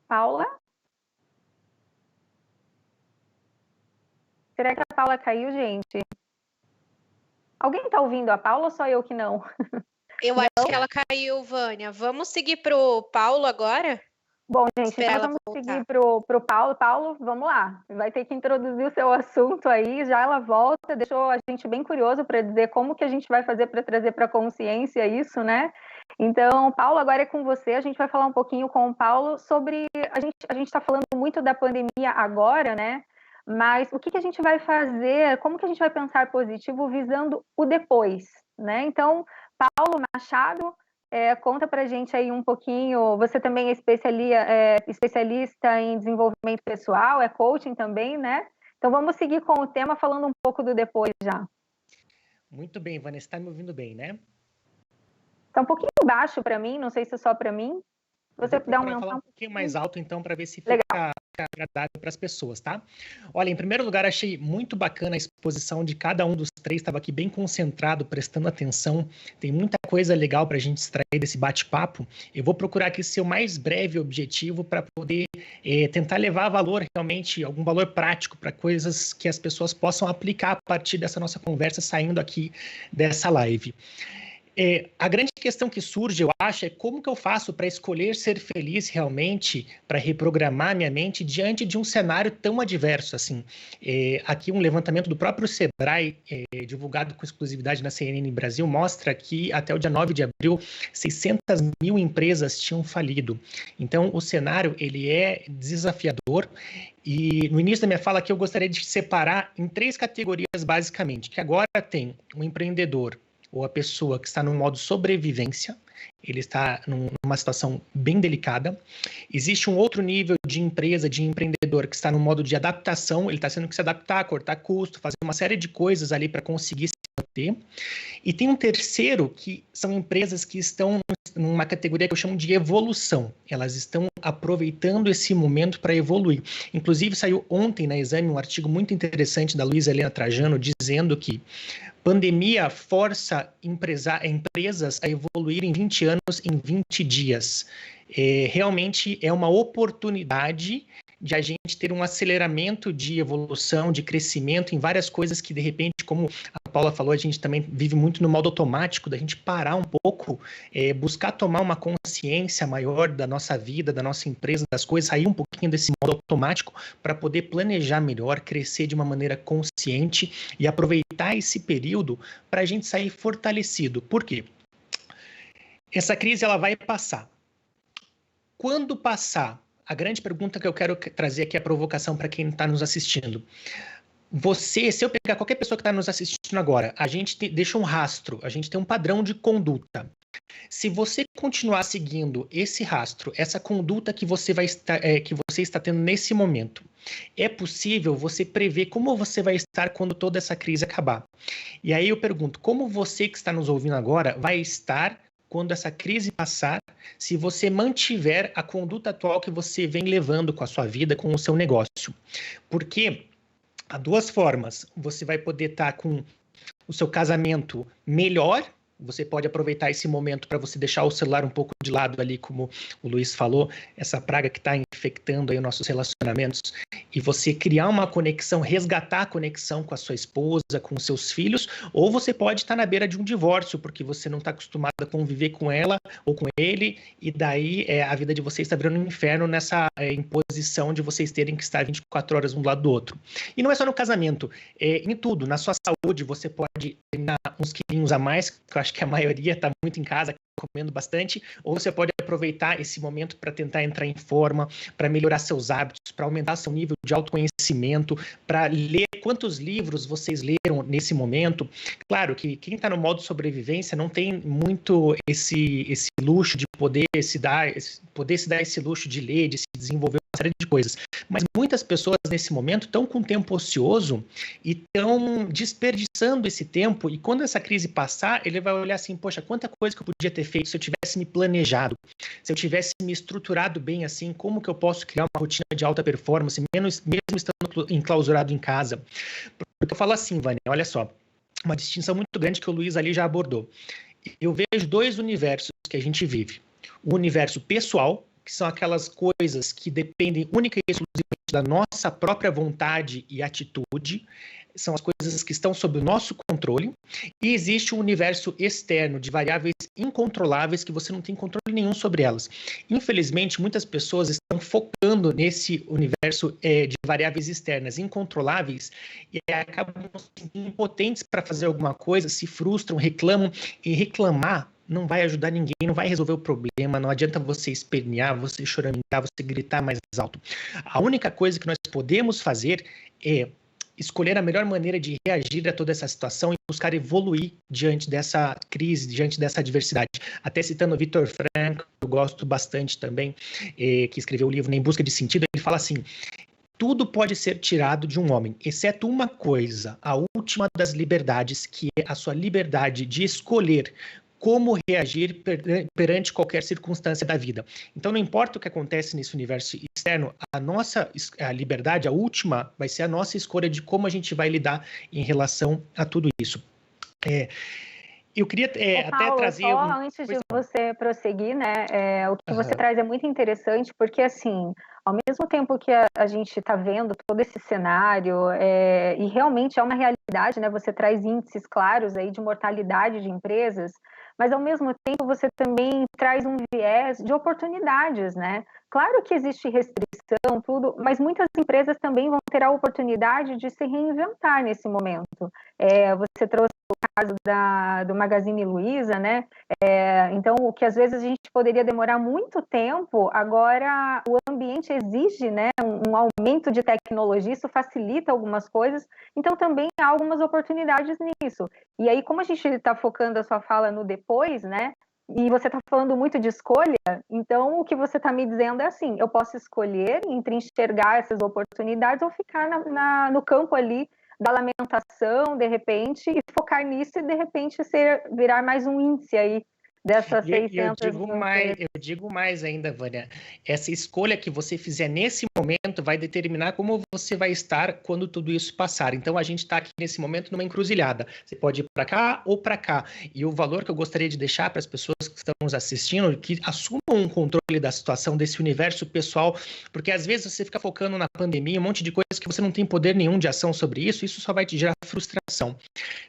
Paula? Será que a Paula caiu, gente? Alguém está ouvindo a Paula ou só eu que não? Eu acho que ela caiu, Vânia. Vamos seguir para o Paulo agora? Bom, gente, então vamos seguir para o Paulo. Paulo, vamos lá. Vai ter que introduzir o seu assunto aí, já ela volta, deixou a gente bem curioso para dizer como que a gente vai fazer para trazer para a consciência isso, né? Então, Paulo, agora é com você. A gente vai falar um pouquinho com o Paulo sobre... A gente está falando muito da pandemia agora, né? Mas o que a gente vai fazer, como que a gente vai pensar positivo visando o depois, né? Então, Paulo Machado, conta pra gente aí um pouquinho, você também é especialista em desenvolvimento pessoal, é coaching também, né? Então vamos seguir com o tema falando um pouco do depois já. Muito bem, Vanessa, está me ouvindo bem, né? Está um pouquinho baixo para mim, não sei se é só para mim. Você puder falar um pouquinho mais alto, então, para ver se fica agradável para as pessoas, tá? Olha, em primeiro lugar, achei muito bacana a exposição de cada um dos três, estava aqui bem concentrado, prestando atenção. Tem muita coisa legal para a gente extrair desse bate-papo. Eu vou procurar aqui ser o mais breve e objetivo para poder tentar levar valor, realmente, algum valor prático para coisas que as pessoas possam aplicar a partir dessa nossa conversa saindo aqui dessa live. A grande questão que surge, eu acho, é como que eu faço para escolher ser feliz realmente, para reprogramar minha mente diante de um cenário tão adverso assim. Aqui um levantamento do próprio Sebrae, divulgado com exclusividade na CNN Brasil, mostra que até o dia 9 de abril, 600 mil empresas tinham falido. Então, o cenário, ele é desafiador. E no início da minha fala aqui, eu gostaria de separar em 3 categorias, basicamente, que agora tem um empreendedor, ou a pessoa que está no modo sobrevivência, ele está numa situação bem delicada. Existe um outro nível de empresa, de empreendedor, que está no modo de adaptação, ele está tendo que se adaptar, cortar custo, fazer uma série de coisas ali para conseguir se manter. E tem um terceiro, que são empresas que estão numa categoria que eu chamo de evolução. Elas estão aproveitando esse momento para evoluir. Inclusive, saiu ontem na Exame um artigo muito interessante da Luísa Helena Trajano, dizendo que pandemia força empresas a evoluir em 20 anos em 20 dias. Realmente é uma oportunidade de a gente ter um aceleramento de evolução, de crescimento em várias coisas que, de repente, como a Paula falou, a gente também vive muito no modo automático, da gente parar um pouco, buscar tomar uma consciência maior da nossa vida, da nossa empresa, das coisas, sair um pouquinho desse modo automático para poder planejar melhor, crescer de uma maneira consciente e aproveitar esse período para a gente sair fortalecido. Por quê? Essa crise ela vai passar. Quando passar, a grande pergunta que eu quero trazer aqui é a provocação para quem está nos assistindo. Se eu pegar qualquer pessoa que está nos assistindo agora, a gente deixa um rastro, a gente tem um padrão de conduta. Se você continuar seguindo esse rastro, essa conduta que você está tendo nesse momento, é possível você prever como você vai estar quando toda essa crise acabar. E aí eu pergunto, como você que está nos ouvindo agora vai estar quando essa crise passar, se você mantiver a conduta atual que você vem levando com a sua vida, com o seu negócio? Porque há 2 formas. Você vai poder estar com o seu casamento melhor, você pode aproveitar esse momento para você deixar o celular um pouco de lado ali, como o Luiz falou, essa praga que está infectando aí os nossos relacionamentos, e você criar uma conexão, resgatar a conexão com a sua esposa, com os seus filhos, ou você pode estar na beira de um divórcio, porque você não está acostumado a conviver com ela ou com ele, e daí a vida de vocês está virando um inferno nessa imposição de vocês terem que estar 24 horas um do lado do outro. E não é só no casamento, em tudo. Na sua saúde, você pode terminar uns quilinhos a mais, que eu acho que a maioria está muito em casa, comendo bastante, ou você pode aproveitar esse momento para tentar entrar em forma, para melhorar seus hábitos, para aumentar seu nível de autoconhecimento, para ler quantos livros vocês leram nesse momento. Claro que quem está no modo sobrevivência não tem muito esse luxo de poder se dar esse luxo de ler, de se desenvolver uma série de coisas. Mas muitas pessoas nesse momento estão com tempo ocioso e estão desperdiçando esse tempo, e quando essa crise passar, ele vai olhar assim, poxa, quanta coisa que eu podia ter feito se eu tivesse me planejado, se eu tivesse me estruturado bem assim, como que eu posso criar uma rotina de alta performance, mesmo estando enclausurado em casa. Porque eu falo assim, Vânia, olha só, uma distinção muito grande que o Luiz ali já abordou. Eu vejo dois universos que a gente vive. O universo pessoal, que são aquelas coisas que dependem única e exclusivamente da nossa própria vontade e atitude, são as coisas que estão sob o nosso controle, e existe um universo externo de variáveis incontroláveis que você não tem controle nenhum sobre elas. Infelizmente, muitas pessoas estão focando nesse universo de variáveis externas incontroláveis e acabam se sentindo impotentes para fazer alguma coisa, se frustram, reclamam, e reclamar não vai ajudar ninguém, não vai resolver o problema, não adianta você espernear, você choramingar, você gritar mais alto. A única coisa que nós podemos fazer é escolher a melhor maneira de reagir a toda essa situação e buscar evoluir diante dessa crise, diante dessa adversidade. Até citando o Viktor Frankl, eu gosto bastante também, que escreveu o livro Em Busca de Sentido, ele fala assim: tudo pode ser tirado de um homem, exceto uma coisa, a última das liberdades, que é a sua liberdade de escolher como reagir perante qualquer circunstância da vida. Então, não importa o que acontece nesse universo externo, a liberdade, a última, vai ser a nossa escolha de como a gente vai lidar em relação a tudo isso. Eu queria até Paulo, trazer... Só antes de você prosseguir, né, o que você traz é muito interessante, porque, assim, ao mesmo tempo que a gente está vendo todo esse cenário, e realmente é uma realidade, né, você traz índices claros aí de mortalidade de empresas, mas ao mesmo tempo você também traz um viés de oportunidades, né? Claro que existe restrição, tudo, mas muitas empresas também vão ter a oportunidade de se reinventar nesse momento. Você trouxe o caso do Magazine Luiza, né? Então, o que às vezes a gente poderia demorar muito tempo, agora o ambiente exige, né, um aumento de tecnologia, isso facilita algumas coisas, então também há algumas oportunidades nisso. E aí, como a gente está focando a sua fala no depois, né? E você está falando muito de escolha, então o que você está me dizendo é assim, eu posso escolher entre enxergar essas oportunidades ou ficar no campo ali da lamentação, de repente, e focar nisso e, de repente, virar mais um índice aí dessas 600... Eu digo mais ainda, Vânia. Essa escolha que você fizer nesse momento vai determinar como você vai estar quando tudo isso passar. Então, a gente está aqui nesse momento numa encruzilhada. Você pode ir para cá ou para cá. E o valor que eu gostaria de deixar para as pessoas que estão nos assistindo, que assumam um controle da situação, desse universo pessoal, porque às vezes você fica focando na pandemia, um monte de coisas que você não tem poder nenhum de ação sobre isso só vai te gerar frustração.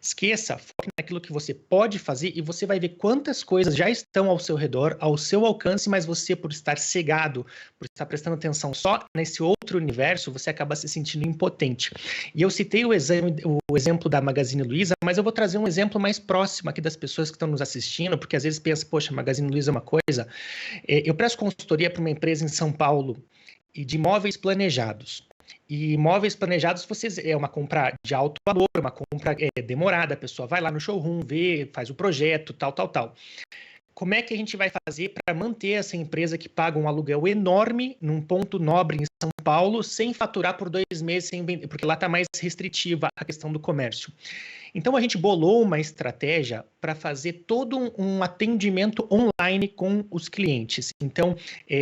Esqueça, foque naquilo que você pode fazer e você vai ver quantas coisas já estão ao seu redor, ao seu alcance, mas você, por estar cegado, por estar prestando atenção só nesse outro universo, você acaba se sentindo impotente. E eu citei o exemplo da Magazine Luiza, mas eu vou trazer um exemplo mais próximo aqui das pessoas que estão nos assistindo, porque às vezes pensa, poxa, Magazine Luiza é uma coisa. Eu presto consultoria para uma empresa em São Paulo e de imóveis planejados. E imóveis planejados, é uma compra de alto valor, uma compra demorada, a pessoa vai lá no showroom, vê, faz o projeto, tal. Como é que a gente vai fazer para manter essa empresa que paga um aluguel enorme num ponto nobre em São Paulo, sem faturar por 2 meses, sem vender, porque lá está mais restritiva a questão do comércio. Então, a gente bolou uma estratégia para fazer todo um atendimento online online com os clientes. Então,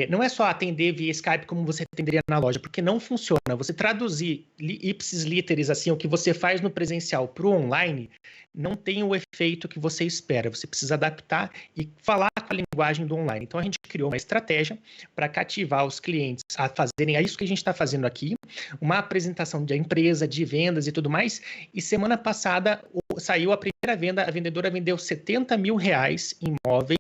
não é só atender via Skype como você atenderia na loja, porque não funciona. Você traduzir ipsis literis, assim, o que você faz no presencial para o online, não tem o efeito que você espera. Você precisa adaptar e falar com a linguagem do online. Então, a gente criou uma estratégia para cativar os clientes a fazerem isso que a gente está fazendo aqui, uma apresentação da empresa, de vendas e tudo mais. E semana passada saiu a primeira venda, a vendedora vendeu R$70 mil em imóveis,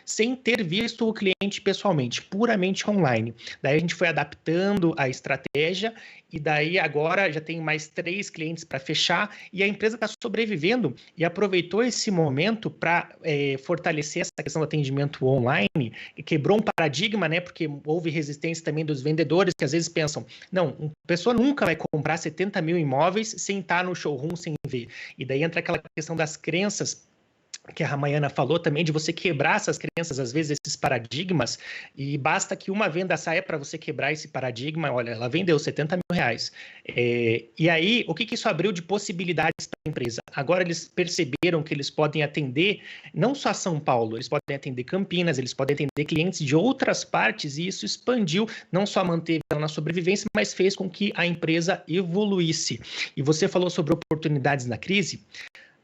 sem ter visto o cliente pessoalmente, puramente online. Daí a gente foi adaptando a estratégia e daí agora já tem mais 3 clientes para fechar e a empresa está sobrevivendo e aproveitou esse momento para fortalecer essa questão do atendimento online e quebrou um paradigma, né? Porque houve resistência também dos vendedores que às vezes pensam, não, uma pessoa nunca vai comprar 70 mil imóveis sem estar no showroom, sem ver. E daí entra aquela questão das crenças que a Ramayana falou também, de você quebrar essas crenças, às vezes, esses paradigmas, e basta que uma venda saia para você quebrar esse paradigma. Olha, ela vendeu R$70 mil. E aí, o que isso abriu de possibilidades para a empresa? Agora eles perceberam que eles podem atender não só São Paulo, eles podem atender Campinas, eles podem atender clientes de outras partes, e isso expandiu, não só manteve ela na sobrevivência, mas fez com que a empresa evoluísse. E você falou sobre oportunidades na crise.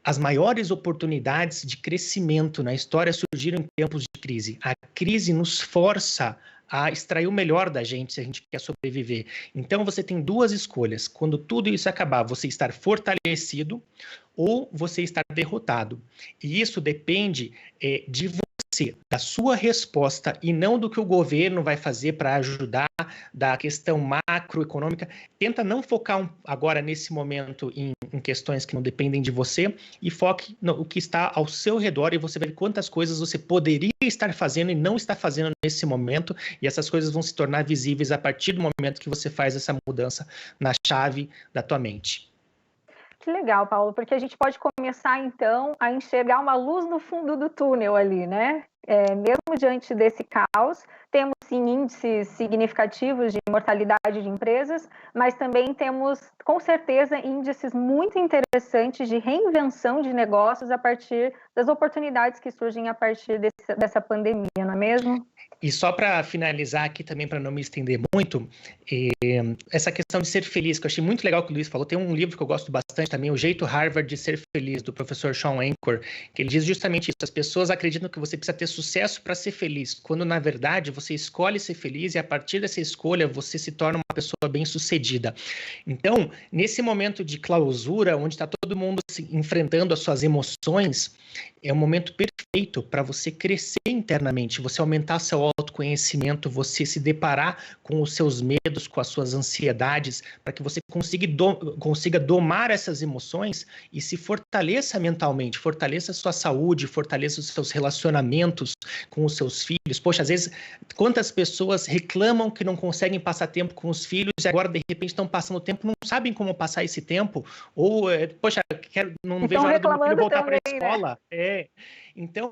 As maiores oportunidades de crescimento na história surgiram em tempos de crise. A crise nos força a extrair o melhor da gente se a gente quer sobreviver. Então, você tem 2 escolhas. Quando tudo isso acabar, você estar fortalecido ou você estar derrotado. E isso depende de você, da sua resposta e não do que o governo vai fazer para ajudar, da questão macroeconômica. Tenta não focar agora nesse momento em questões que não dependem de você e foque no que está ao seu redor e você vai ver quantas coisas você poderia estar fazendo e não está fazendo nesse momento, e essas coisas vão se tornar visíveis a partir do momento que você faz essa mudança na chave da tua mente. Que legal, Paulo, porque a gente pode começar, então, a enxergar uma luz no fundo do túnel ali, né? Mesmo diante desse caos, temos, sim, índices significativos de mortalidade de empresas, mas também temos, com certeza, índices muito interessantes de reinvenção de negócios a partir das oportunidades que surgem a partir dessa pandemia, não é mesmo? E só para finalizar aqui também, para não me estender muito, essa questão de ser feliz, que eu achei muito legal que o Luiz falou, tem um livro que eu gosto bastante também, O Jeito Harvard de Ser Feliz, do professor Sean Anchor, que ele diz justamente isso, as pessoas acreditam que você precisa ter sucesso para ser feliz, quando na verdade você escolhe ser feliz e a partir dessa escolha você se torna uma pessoa bem-sucedida. Então, nesse momento de clausura, onde está todo mundo enfrentando as suas emoções, é um momento perfeito para você crescer internamente, você aumentar seu autoconhecimento, você se deparar com os seus medos, com as suas ansiedades, para que você consiga domar essas emoções e se fortaleça mentalmente, fortaleça a sua saúde, fortaleça os seus relacionamentos com os seus filhos. Poxa, às vezes, quantas pessoas reclamam que não conseguem passar tempo com os filhos e agora, de repente, estão passando tempo, não sabem como passar esse tempo, ou, poxa, não vejo a hora do meu filho voltar para a escola. Né? Então,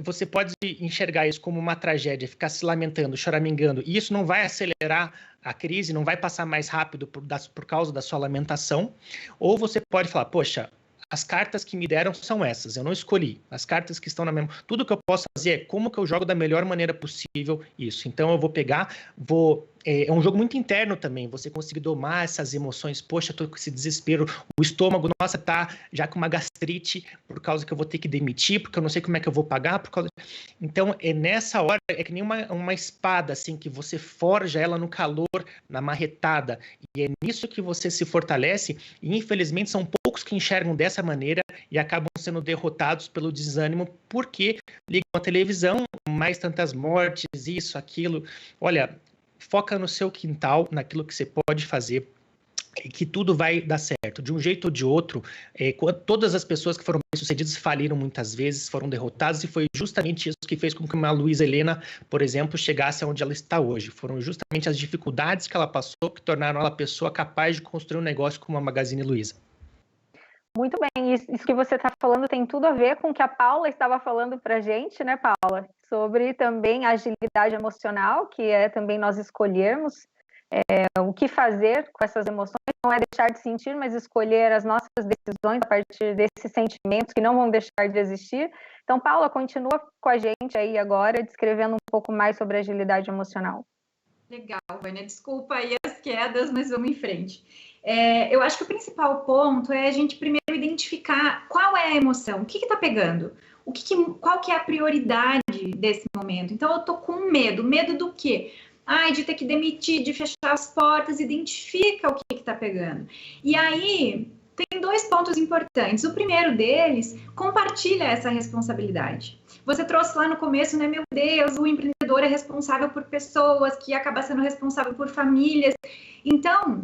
você pode enxergar isso como uma tragédia, ficar se lamentando, choramingando, e isso não vai acelerar a crise, não vai passar mais rápido por causa da sua lamentação, ou você pode falar, poxa, as cartas que me deram são essas, eu não escolhi. As cartas que estão na minha mão, tudo que eu posso fazer é como que eu jogo da melhor maneira possível isso. Então eu vou pegar, é um jogo muito interno também, você conseguir domar essas emoções, poxa, eu tô com esse desespero, o estômago, nossa, tá já com uma gastrite por causa que eu vou ter que demitir, porque eu não sei como é que eu vou pagar, por causa... Então, nessa hora, é que nem uma espada, assim, que você forja ela no calor, na marretada, e é nisso que você se fortalece, e infelizmente são poucos que enxergam dessa maneira e acabam sendo derrotados pelo desânimo, porque ligam a televisão, mais tantas mortes, isso, aquilo, olha... Foca no seu quintal, naquilo que você pode fazer, e que tudo vai dar certo. De um jeito ou de outro, todas as pessoas que foram bem-sucedidas faliram muitas vezes, foram derrotadas, e foi justamente isso que fez com que uma Luísa Helena, por exemplo, chegasse aonde ela está hoje. Foram justamente as dificuldades que ela passou que tornaram ela a pessoa capaz de construir um negócio como a Magazine Luiza. Muito bem, isso que você está falando tem tudo a ver com o que a Paula estava falando para a gente, né, Paula? Sobre também a agilidade emocional, que é também nós escolhermos o que fazer com essas emoções, não é deixar de sentir, mas escolher as nossas decisões a partir desses sentimentos que não vão deixar de existir. Então, Paula, continua com a gente aí agora, descrevendo um pouco mais sobre agilidade emocional. Legal, Vânia. Desculpa aí as quedas, mas vamos em frente. Eu acho que o principal ponto é a gente primeiro identificar qual é a emoção, o que está pegando, qual que é a prioridade desse momento. Então, eu tô com medo. Medo do quê? De ter que demitir, de fechar as portas, identifica o que está pegando. E aí, tem 2 pontos importantes. O primeiro deles, compartilha essa responsabilidade. Você trouxe lá no começo, né? Meu Deus, o empreendedor é responsável por pessoas, que acaba sendo responsável por famílias. Então,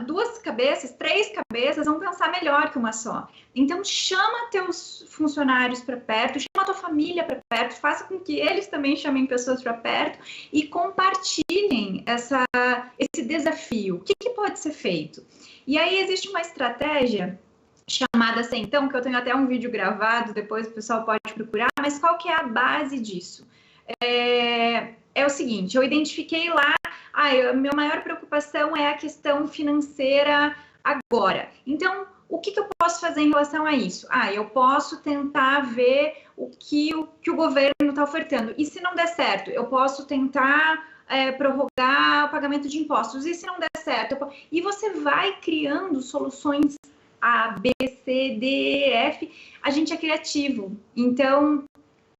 2 cabeças, 3 cabeças vão pensar melhor que uma só. Então, chama teus funcionários para perto, chama tua família para perto, faça com que eles também chamem pessoas para perto e compartilhem esse desafio. O que pode ser feito? E aí, existe uma estratégia chamada Sentão, que eu tenho até um vídeo gravado, depois o pessoal pode procurar, mas qual que é a base disso? É o seguinte, eu identifiquei lá, a minha maior preocupação é a questão financeira agora. Então, o que eu posso fazer em relação a isso? Eu posso tentar ver o que o governo está ofertando. E se não der certo, eu posso tentar prorrogar o pagamento de impostos. E se não der certo? E você vai criando soluções A, B, C, D, E, F. A gente é criativo. Então,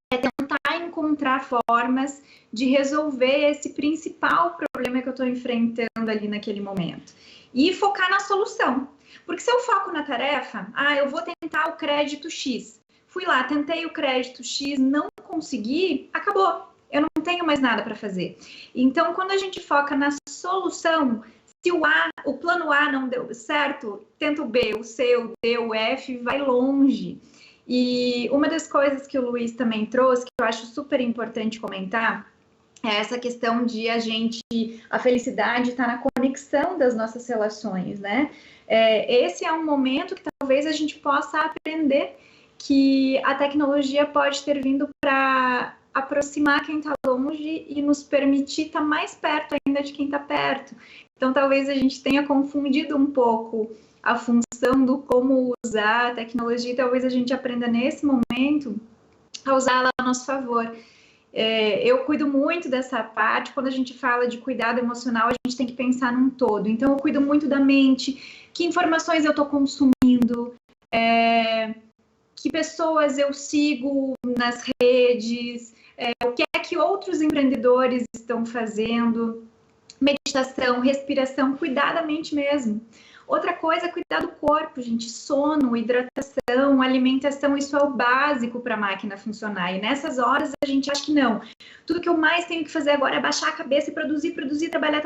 tentar encontrar formas de resolver esse principal problema que eu estou enfrentando ali naquele momento. E focar na solução. Porque se eu foco na tarefa, eu vou tentar o crédito X. Fui lá, tentei o crédito X, não consegui, acabou. Eu não tenho mais nada para fazer. Então, quando a gente foca na solução, se o plano A não deu certo, tenta o B, o C, o D, o F, vai longe. E uma das coisas que o Luiz também trouxe, que eu acho super importante comentar, é essa questão de a felicidade está na conexão das nossas relações, né? Esse é um momento que talvez a gente possa aprender que a tecnologia pode ter vindo para aproximar quem está longe e nos permitir estar mais perto ainda de quem está perto. Então, talvez a gente tenha confundido um pouco a função do como usar a tecnologia e talvez a gente aprenda nesse momento a usá-la a nosso favor. Eu cuido muito dessa parte. Quando a gente fala de cuidado emocional, a gente tem que pensar num todo. Então, eu cuido muito da mente, que informações eu estou consumindo, que pessoas eu sigo nas redes, o que é que outros empreendedores estão fazendo, meditação, respiração, cuidar da mente mesmo. Outra coisa é cuidar do corpo, gente, sono, hidratação, alimentação, isso é o básico para a máquina funcionar. E nessas horas a gente acha que não. Tudo que eu mais tenho que fazer agora é baixar a cabeça e produzir, trabalhar.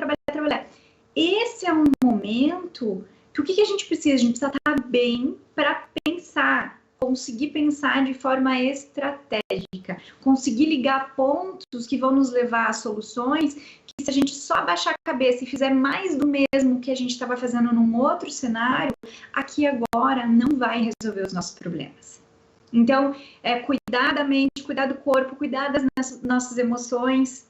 Esse é um momento que o que a gente precisa? A gente precisa estar bem para pensar, conseguir pensar de forma estratégica, conseguir ligar pontos que vão nos levar a soluções que se a gente só baixar a cabeça e fizer mais do mesmo que a gente estava fazendo num outro cenário, aqui agora não vai resolver os nossos problemas. Então, cuidar da mente, cuidar do corpo, cuidar das nossas emoções.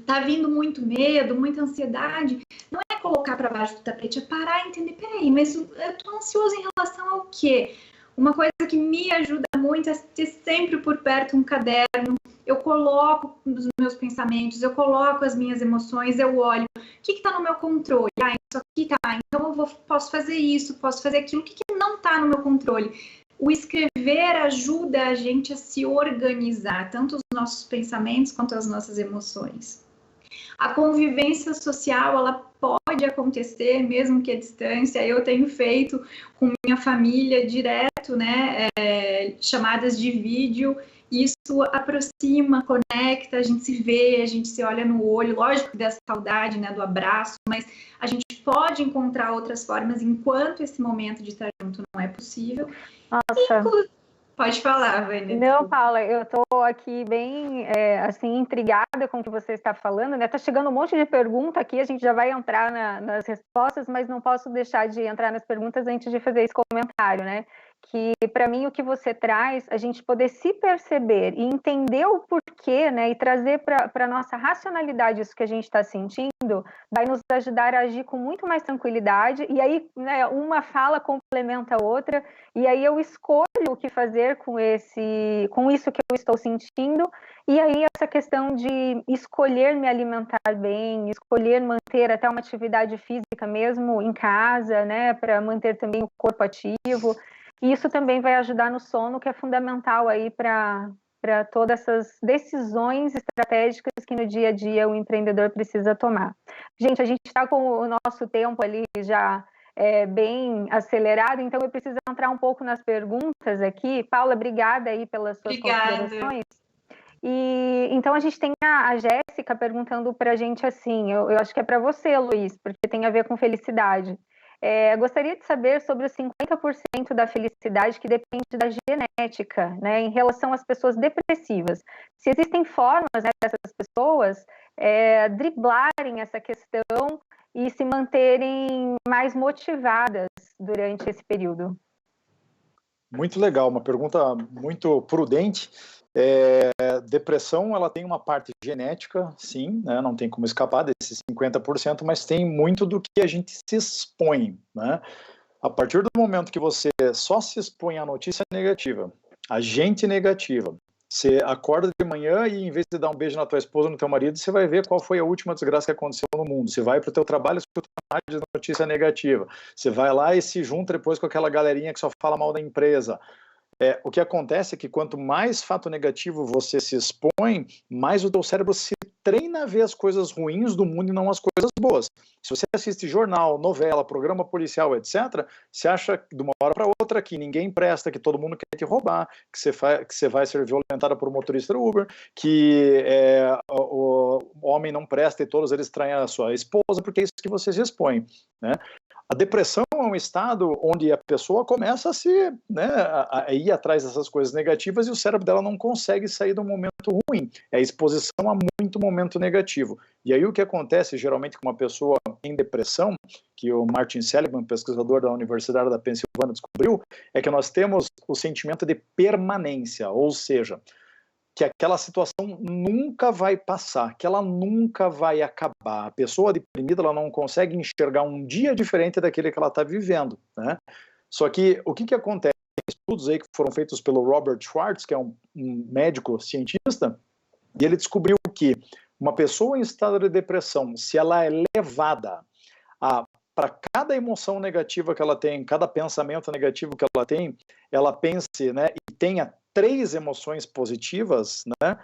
Tá vindo muito medo, muita ansiedade, não é colocar para baixo do tapete, é parar e entender, peraí, mas eu tô ansioso em relação ao quê? Uma coisa que me ajuda muito é ter sempre por perto um caderno. Eu coloco os meus pensamentos, eu coloco as minhas emoções, eu olho. O que está no meu controle? Isso aqui tá. Então posso fazer isso, posso fazer aquilo. O que não está no meu controle? O escrever ajuda a gente a se organizar, tanto os nossos pensamentos quanto as nossas emoções. A convivência social, ela pode acontecer, mesmo que à distância. Eu tenho feito com minha família direto, né, chamadas de vídeo. Isso aproxima, conecta, a gente se vê, a gente se olha no olho. Lógico que dá saudade, né, do abraço, mas a gente pode encontrar outras formas enquanto esse momento de estar junto não é possível. Nossa. Pode falar, Vânia. Não, Paula, eu estou aqui bem, assim, intrigada com o que você está falando, né? Está chegando um monte de pergunta aqui, a gente já vai entrar nas respostas, mas não posso deixar de entrar nas perguntas antes de fazer esse comentário, né? que, para mim, o que você traz, a gente poder se perceber e entender o porquê, né, e trazer para a nossa racionalidade isso que a gente está sentindo, vai nos ajudar a agir com muito mais tranquilidade, e aí, né, uma fala complementa a outra, e aí eu escolho o que fazer com isso que eu estou sentindo, e aí essa questão de escolher me alimentar bem, escolher manter até uma atividade física mesmo em casa, né, para manter também o corpo ativo. E isso também vai ajudar no sono, que é fundamental aí para todas essas decisões estratégicas que no dia a dia o empreendedor precisa tomar. Gente, a gente está com o nosso tempo ali já bem acelerado, então eu preciso entrar um pouco nas perguntas aqui. Paula, obrigada aí pelas suas considerações. E então a gente tem a Jéssica perguntando para a gente assim, eu acho que é para você, Luiz, porque tem a ver com felicidade. Gostaria de saber sobre os 50% da felicidade que depende da genética, né, em relação às pessoas depressivas. Se existem formas, né, dessas pessoas driblarem essa questão e se manterem mais motivadas durante esse período. Muito legal, uma pergunta muito prudente. Depressão, ela tem uma parte genética, sim, né, não tem como escapar desses 50%, mas tem muito do que a gente se expõe, né? A partir do momento que você só se expõe à notícia negativa, a gente negativa, você acorda de manhã e em vez de dar um beijo na tua esposa, no teu marido, você vai ver qual foi a última desgraça que aconteceu no mundo. Você vai para o teu trabalho, escuta de notícia negativa. Você vai lá e se junta depois com aquela galerinha que só fala mal da empresa. O que acontece é que quanto mais fato negativo você se expõe, mais o teu cérebro se treina a ver as coisas ruins do mundo e não as coisas boas. Se você assiste jornal, novela, programa policial, etc., você acha de uma hora para outra que ninguém presta, que todo mundo quer te roubar, que você vai ser violentada por um motorista Uber, que o homem não presta e todos eles traem a sua esposa, porque é isso que você se expõe, né? A depressão é um estado onde a pessoa começa a a ir atrás dessas coisas negativas e o cérebro dela não consegue sair do momento ruim. É a exposição a muito momento negativo. E aí o que acontece geralmente com uma pessoa em depressão, que o Martin Seligman, pesquisador da Universidade da Pensilvânia, descobriu, é que nós temos o sentimento de permanência, ou seja, que aquela situação nunca vai passar, que ela nunca vai acabar. A pessoa deprimida, ela não consegue enxergar um dia diferente daquele que ela está vivendo, né? Só que o que acontece? Estudos aí que foram feitos pelo Robert Schwartz, que é um médico cientista, e ele descobriu que uma pessoa em estado de depressão, se ela é levada para cada emoção negativa que ela tem, cada pensamento negativo que ela pense, né, e tenha 3 emoções positivas, né?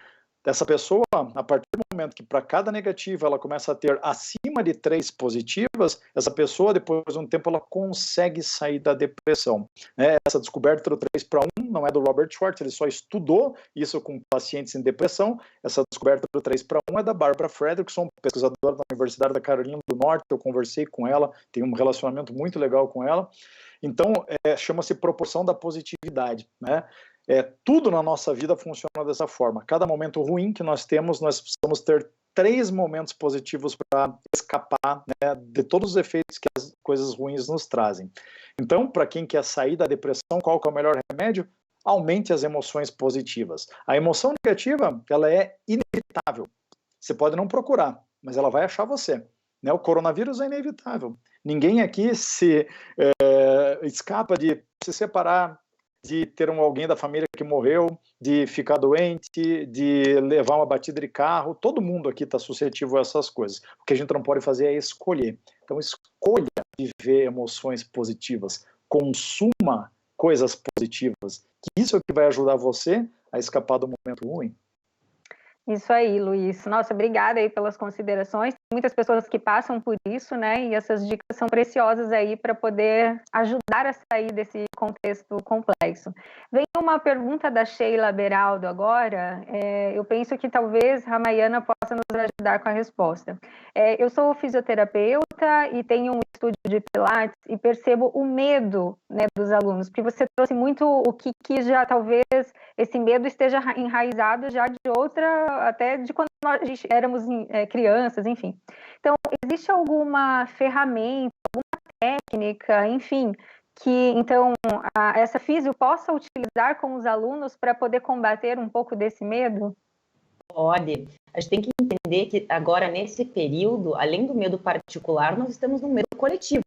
Essa pessoa, a partir do momento que para cada negativa ela começa a ter acima de 3 positivas, essa pessoa, depois de um tempo, ela consegue sair da depressão, né? Essa descoberta do 3-para-1 não é do Robert Schwartz, ele só estudou isso com pacientes em depressão. Essa descoberta do 3-para-1 é da Barbara Fredrickson, pesquisadora da Universidade da Carolina do Norte. Eu conversei com ela, tenho um relacionamento muito legal com ela. Então, chama-se proporção da positividade, né? Tudo na nossa vida funciona dessa forma. Cada momento ruim que nós temos, nós precisamos ter 3 momentos positivos para escapar, né, de todos os efeitos que as coisas ruins nos trazem. Então, para quem quer sair da depressão, qual que é o melhor remédio? Aumente as emoções positivas. A emoção negativa, ela é inevitável. Você pode não procurar, mas ela vai achar você, né? O coronavírus é inevitável. Ninguém aqui se escapa de se separar, de ter alguém da família que morreu, de ficar doente, de levar uma batida de carro. Todo mundo aqui está suscetível a essas coisas. O que a gente não pode fazer é escolher. Então, escolha viver emoções positivas. Consuma coisas positivas. Que isso é o que vai ajudar você a escapar do momento ruim. Isso aí, Luiz. Nossa, obrigada aí pelas considerações. Tem muitas pessoas que passam por isso, né? E essas dicas são preciosas aí para poder ajudar a sair desse contexto complexo. Vem uma pergunta da Sheila Beraldo agora. Eu penso que talvez Ramayana possa nos ajudar com a resposta. Eu sou fisioterapeuta e tenho um estúdio de Pilates e percebo o medo, né, dos alunos, porque você trouxe muito o que já talvez esse medo esteja enraizado já de outra, até de quando nós éramos crianças, enfim. Então, existe alguma ferramenta, alguma técnica, enfim, que, então, essa físio possa utilizar com os alunos para poder combater um pouco desse medo? Pode. A gente tem que entender que agora, nesse período, além do medo particular, nós estamos no medo coletivo,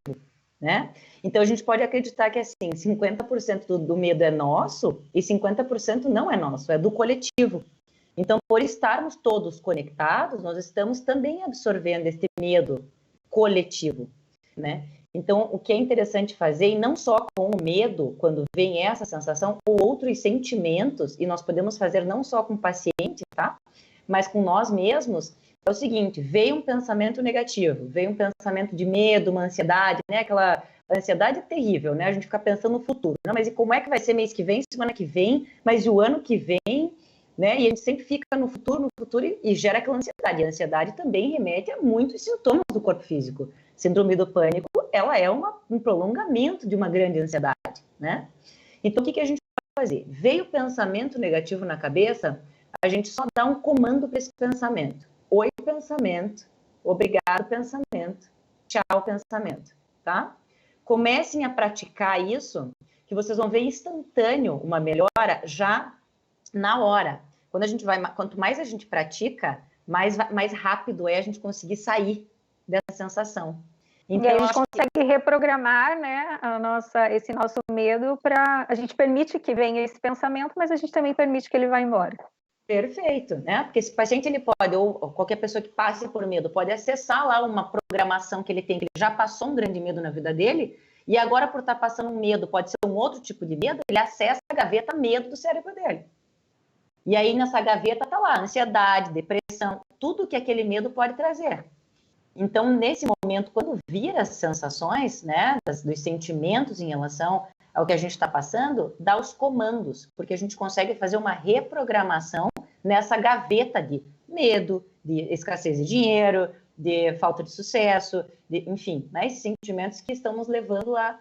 né? Então, a gente pode acreditar que, assim, 50% do medo é nosso e 50% não é nosso, é do coletivo. Então, por estarmos todos conectados, nós estamos também absorvendo esse medo coletivo, né? Então, o que é interessante fazer, e não só com o medo, quando vem essa sensação, ou outros sentimentos, e nós podemos fazer não só com o paciente, tá? Mas com nós mesmos, é o seguinte, veio um pensamento negativo, veio um pensamento de medo, uma ansiedade, né? Aquela ansiedade terrível, né? A gente fica pensando no futuro. Não, mas e como é que vai ser mês que vem, semana que vem, mas e o ano que vem, né? E a gente sempre fica no futuro e gera aquela ansiedade. E a ansiedade também remete a muitos sintomas do corpo físico. Síndrome do pânico, ela é um prolongamento de uma grande ansiedade, né? Então, o que a gente pode fazer? Veio pensamento negativo na cabeça, a gente só dá um comando para esse pensamento. Oi, pensamento. Obrigado, pensamento. Tchau, pensamento, tá? Comecem a praticar isso, que vocês vão ver instantâneo uma melhora já na hora. Quanto mais a gente pratica, mais rápido é a gente conseguir sair dessa sensação. Então, e a gente consegue reprogramar, né, esse nosso medo para... A gente permite que venha esse pensamento, mas a gente também permite que ele vá embora. Perfeito, né? Porque esse paciente, ele pode, ou qualquer pessoa que passe por medo, pode acessar lá uma programação que ele tem, que ele já passou um grande medo na vida dele, e agora, por estar passando um medo, pode ser um outro tipo de medo, ele acessa a gaveta medo do cérebro dele. E aí, nessa gaveta, tá lá ansiedade, depressão, tudo que aquele medo pode trazer. Então, nesse momento, quando vir as sensações, né, dos sentimentos em relação ao que a gente está passando, dá os comandos, porque a gente consegue fazer uma reprogramação nessa gaveta de medo, de escassez de dinheiro, de falta de sucesso, enfim, né, esses sentimentos que estão nos levando a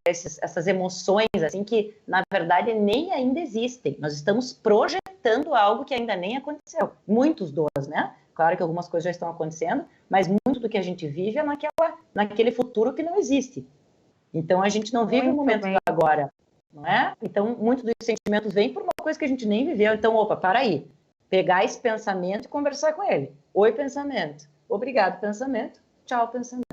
essas emoções, assim, que, na verdade, nem ainda existem. Nós estamos projetando algo que ainda nem aconteceu. Muitos dos, né? Claro que algumas coisas já estão acontecendo, mas muito do que a gente vive é naquele futuro que não existe. Então, a gente não vive o momento do agora, não é? Então, muito dos sentimentos vem por uma coisa que a gente nem viveu. Então, opa, para aí. Pegar esse pensamento e conversar com ele. Oi, pensamento. Obrigado, pensamento. Tchau, pensamento.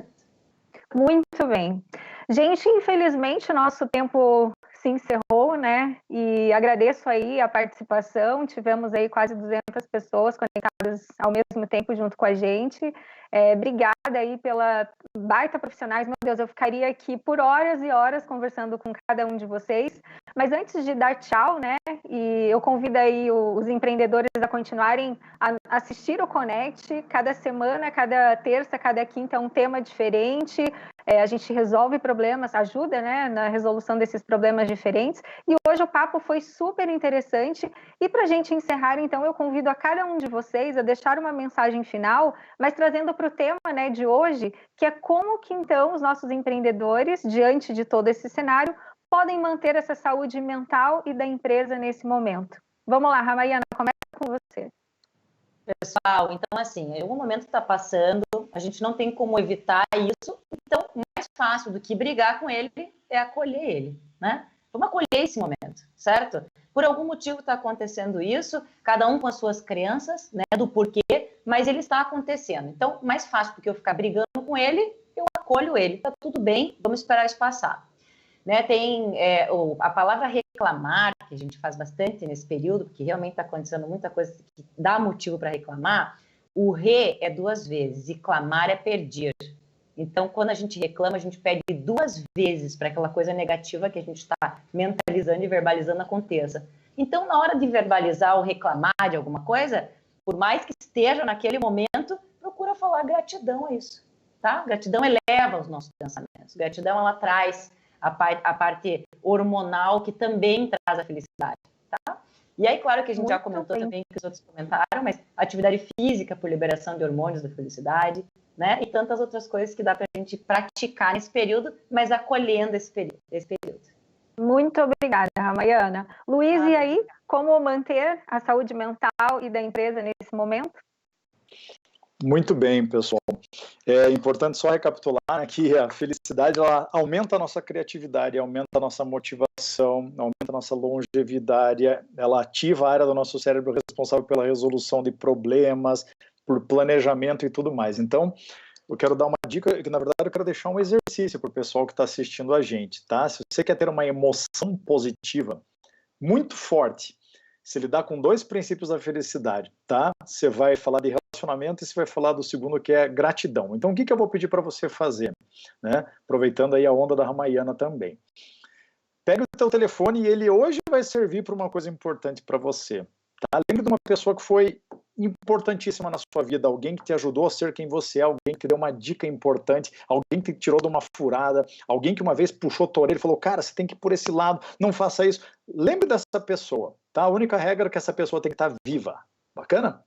Muito bem. Gente, infelizmente, o nosso tempo se encerrou, né? E agradeço aí a participação. Tivemos aí quase 200 pessoas conectadas ao mesmo tempo junto com a gente. Obrigada aí pela baita profissionais. Meu Deus, eu ficaria aqui por horas e horas conversando com cada um de vocês. Mas antes de dar tchau, né? E eu convido aí os empreendedores a continuarem a assistir o Connect. Cada semana, cada terça, cada quinta é um tema diferente. A gente resolve problemas, ajuda, né, na resolução desses problemas diferentes. E hoje o papo foi super interessante. E para a gente encerrar, então, eu convido a cada um de vocês a deixar uma mensagem final, mas trazendo para o tema, né, de hoje, que é como que, então, os nossos empreendedores, diante de todo esse cenário, podem manter essa saúde mental e da empresa nesse momento. Vamos lá, Ramayana, começa com você. Pessoal, então assim, o momento está passando, a gente não tem como evitar isso, então o mais fácil do que brigar com ele é acolher ele, né? Vamos acolher esse momento, certo? Por algum motivo está acontecendo isso, cada um com as suas crenças, né, do porquê, mas ele está acontecendo. Então, mais fácil do que eu ficar brigando com ele, eu acolho ele, tá tudo bem, vamos esperar isso passar. Né, tem a palavra reclamar, que a gente faz bastante nesse período, porque realmente está acontecendo muita coisa que dá motivo para reclamar. O re é 2 vezes e clamar é pedir. Então, quando a gente reclama, a gente pede 2 vezes para aquela coisa negativa que a gente está mentalizando e verbalizando aconteça. Então, na hora de verbalizar ou reclamar de alguma coisa, por mais que esteja naquele momento, procura falar gratidão a isso, tá? Gratidão eleva os nossos pensamentos. Gratidão, ela traz a parte hormonal que também traz a felicidade, tá? E aí, claro que a gente já comentou também, que os outros comentaram, mas atividade física por liberação de hormônios da felicidade, né? E tantas outras coisas que dá pra gente praticar nesse período, mas acolhendo esse período. Muito obrigada, Ramayana. Luiz, e aí, como manter a saúde mental e da empresa nesse momento? Muito bem, pessoal. É importante só recapitular que a felicidade ela aumenta a nossa criatividade, aumenta a nossa motivação, aumenta a nossa longevidade, ela ativa a área do nosso cérebro responsável pela resolução de problemas, por planejamento e tudo mais. Então, eu quero dar uma dica, que na verdade eu quero deixar um exercício para o pessoal que está assistindo a gente, tá? Se você quer ter uma emoção positiva muito forte, se lidar com 2 princípios da felicidade, tá? Você vai falar de relacionamento e você vai falar do segundo, que é gratidão. Então, o que eu vou pedir para você fazer? Né? Aproveitando aí a onda da Ramayana também. Pega o teu telefone e ele hoje vai servir para uma coisa importante para você. Tá? Lembre de uma pessoa que foi importantíssima na sua vida, alguém que te ajudou a ser quem você é, alguém que te deu uma dica importante, alguém que te tirou de uma furada, alguém que uma vez puxou a tua orelha e falou, cara, você tem que ir por esse lado, não faça isso. Lembre dessa pessoa, tá? A única regra é que essa pessoa tem que estar viva. Bacana?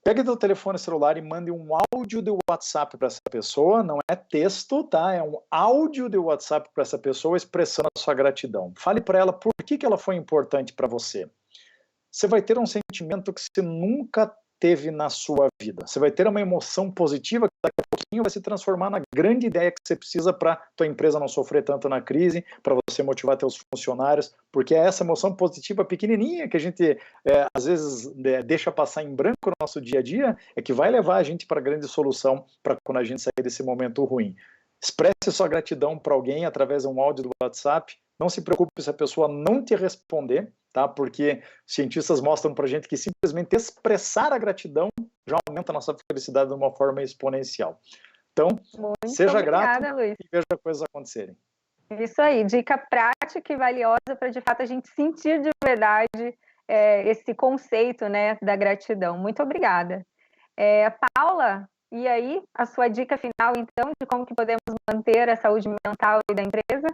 Pegue teu telefone celular e mande um áudio de WhatsApp para essa pessoa, não é texto, tá? É um áudio de WhatsApp para essa pessoa expressando a sua gratidão. Fale para ela por que ela foi importante para você. Você vai ter um sentimento que você nunca teve na sua vida. Você vai ter uma emoção positiva que daqui a pouquinho vai se transformar na grande ideia que você precisa para tua empresa não sofrer tanto na crise, para você motivar teus funcionários, porque é essa emoção positiva pequenininha que a gente às vezes deixa passar em branco no nosso dia a dia, é que vai levar a gente para a grande solução para quando a gente sair desse momento ruim. Expresse sua gratidão para alguém através de um áudio do WhatsApp. Não se preocupe se a pessoa não te responder, tá? Porque cientistas mostram para a gente que simplesmente expressar a gratidão já aumenta a nossa felicidade de uma forma exponencial. Então, seja grato e veja coisas acontecerem. Isso aí, dica prática e valiosa para, de fato, a gente sentir de verdade esse conceito, né, da gratidão. Muito obrigada. Paula, e aí, a sua dica final, então, de como que podemos manter a saúde mental da empresa?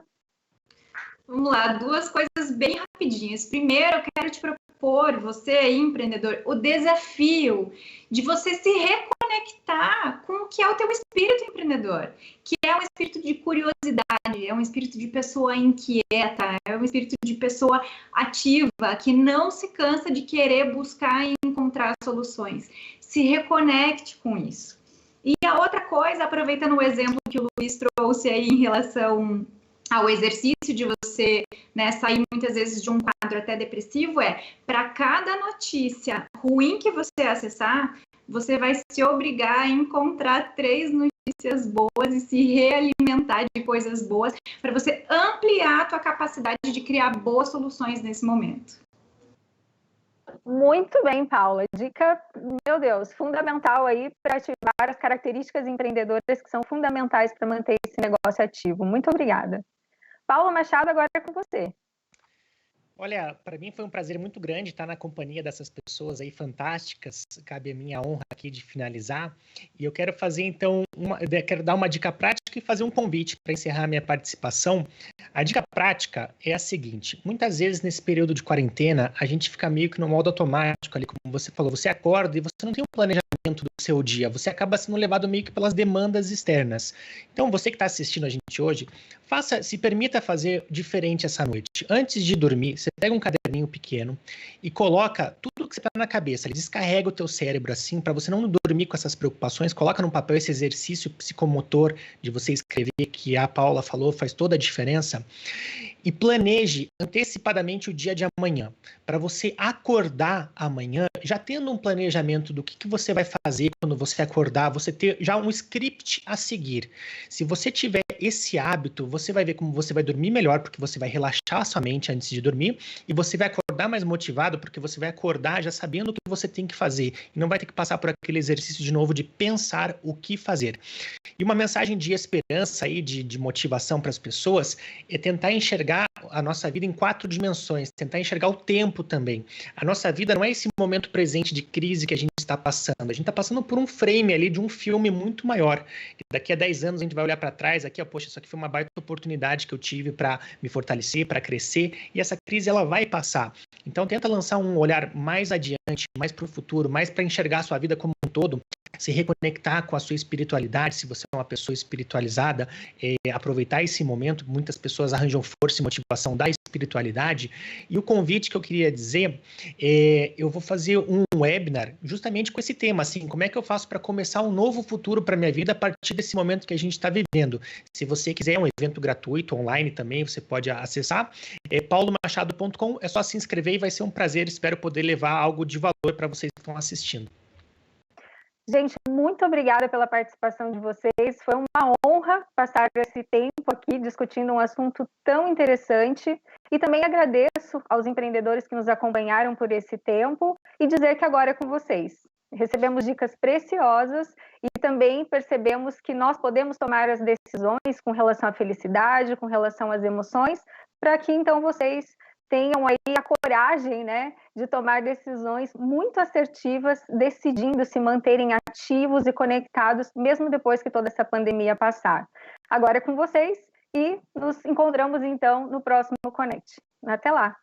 Vamos lá, 2 coisas bem rapidinhas. Primeiro, eu quero te propor, você aí, empreendedor, o desafio de você se reconectar com o que é o teu espírito empreendedor, que é um espírito de curiosidade, é um espírito de pessoa inquieta, é um espírito de pessoa ativa, que não se cansa de querer buscar e encontrar soluções. Se reconecte com isso. E a outra coisa, aproveitando o exemplo que o Luiz trouxe aí em relação ao exercício de você, né, sair muitas vezes de um quadro até depressivo, para cada notícia ruim que você acessar, você vai se obrigar a encontrar 3 notícias boas e se realimentar de coisas boas para você ampliar a tua capacidade de criar boas soluções nesse momento. Muito bem, Paula. Dica, meu Deus, fundamental aí para ativar as características empreendedoras que são fundamentais para manter esse negócio ativo. Muito obrigada. Paula Machado, agora é com você. Olha, para mim foi um prazer muito grande estar na companhia dessas pessoas aí fantásticas. Cabe a minha honra aqui de finalizar. E eu quero fazer, então, quero dar uma dica prática e fazer um convite para encerrar minha participação. A dica prática é a seguinte: muitas vezes nesse período de quarentena, a gente fica meio que no modo automático ali, como você falou, você acorda e você não tem um planejamento do seu dia, você acaba sendo levado meio que pelas demandas externas. Então, você que está assistindo a gente hoje, se permita fazer diferente essa noite. Antes de dormir, você pega um caderninho pequeno e coloca tudo que você está na cabeça, ele descarrega o teu cérebro assim, para você não dormir com essas preocupações, coloca no papel esse exercício psicomotor de você escrever, que a Paula falou, faz toda a diferença, e planeje antecipadamente o dia de amanhã, para você acordar amanhã já tendo um planejamento do que você vai fazer quando você acordar, você ter já um script a seguir. Se você tiver esse hábito, você vai ver como você vai dormir melhor, porque você vai relaxar a sua mente antes de dormir, e você vai acordar mais motivado, porque você vai acordar já sabendo o que você tem que fazer, e não vai ter que passar por aquele exercício de novo de pensar o que fazer. E uma mensagem de esperança aí, de motivação para as pessoas, é tentar enxergar a nossa vida em 4 dimensões, tentar enxergar o tempo também. A nossa vida não é esse momento presente de crise que a gente está passando, a gente está passando por um frame ali de um filme muito maior. Daqui a 10 anos a gente vai olhar para trás, aqui, poxa, isso aqui foi uma baita oportunidade que eu tive para me fortalecer, para crescer, e essa crise ela vai passar. Então tenta lançar um olhar mais adiante, mais para o futuro, mais para enxergar a sua vida como um todo, se reconectar com a sua espiritualidade, se você é uma pessoa espiritualizada, aproveitar esse momento. Muitas pessoas arranjam força e motivação da espiritualidade. E o convite que eu queria dizer eu vou fazer um webinar justamente com esse tema, assim, como é que eu faço para começar um novo futuro para minha vida a partir desse momento que a gente está vivendo. Se você quiser um evento gratuito, online também, você pode acessar, paulomachado.com, é só se inscrever e vai ser um prazer, espero poder levar algo de valor para vocês que estão assistindo. Gente, muito obrigada pela participação de vocês. Foi uma honra passar esse tempo aqui discutindo um assunto tão interessante. E também agradeço aos empreendedores que nos acompanharam por esse tempo e dizer que agora é com vocês. Recebemos dicas preciosas e também percebemos que nós podemos tomar as decisões com relação à felicidade, com relação às emoções, para que então vocês tenham aí a coragem, né, de tomar decisões muito assertivas, decidindo se manterem ativos e conectados, mesmo depois que toda essa pandemia passar. Agora é com vocês e nos encontramos, então, no próximo Connect. Até lá!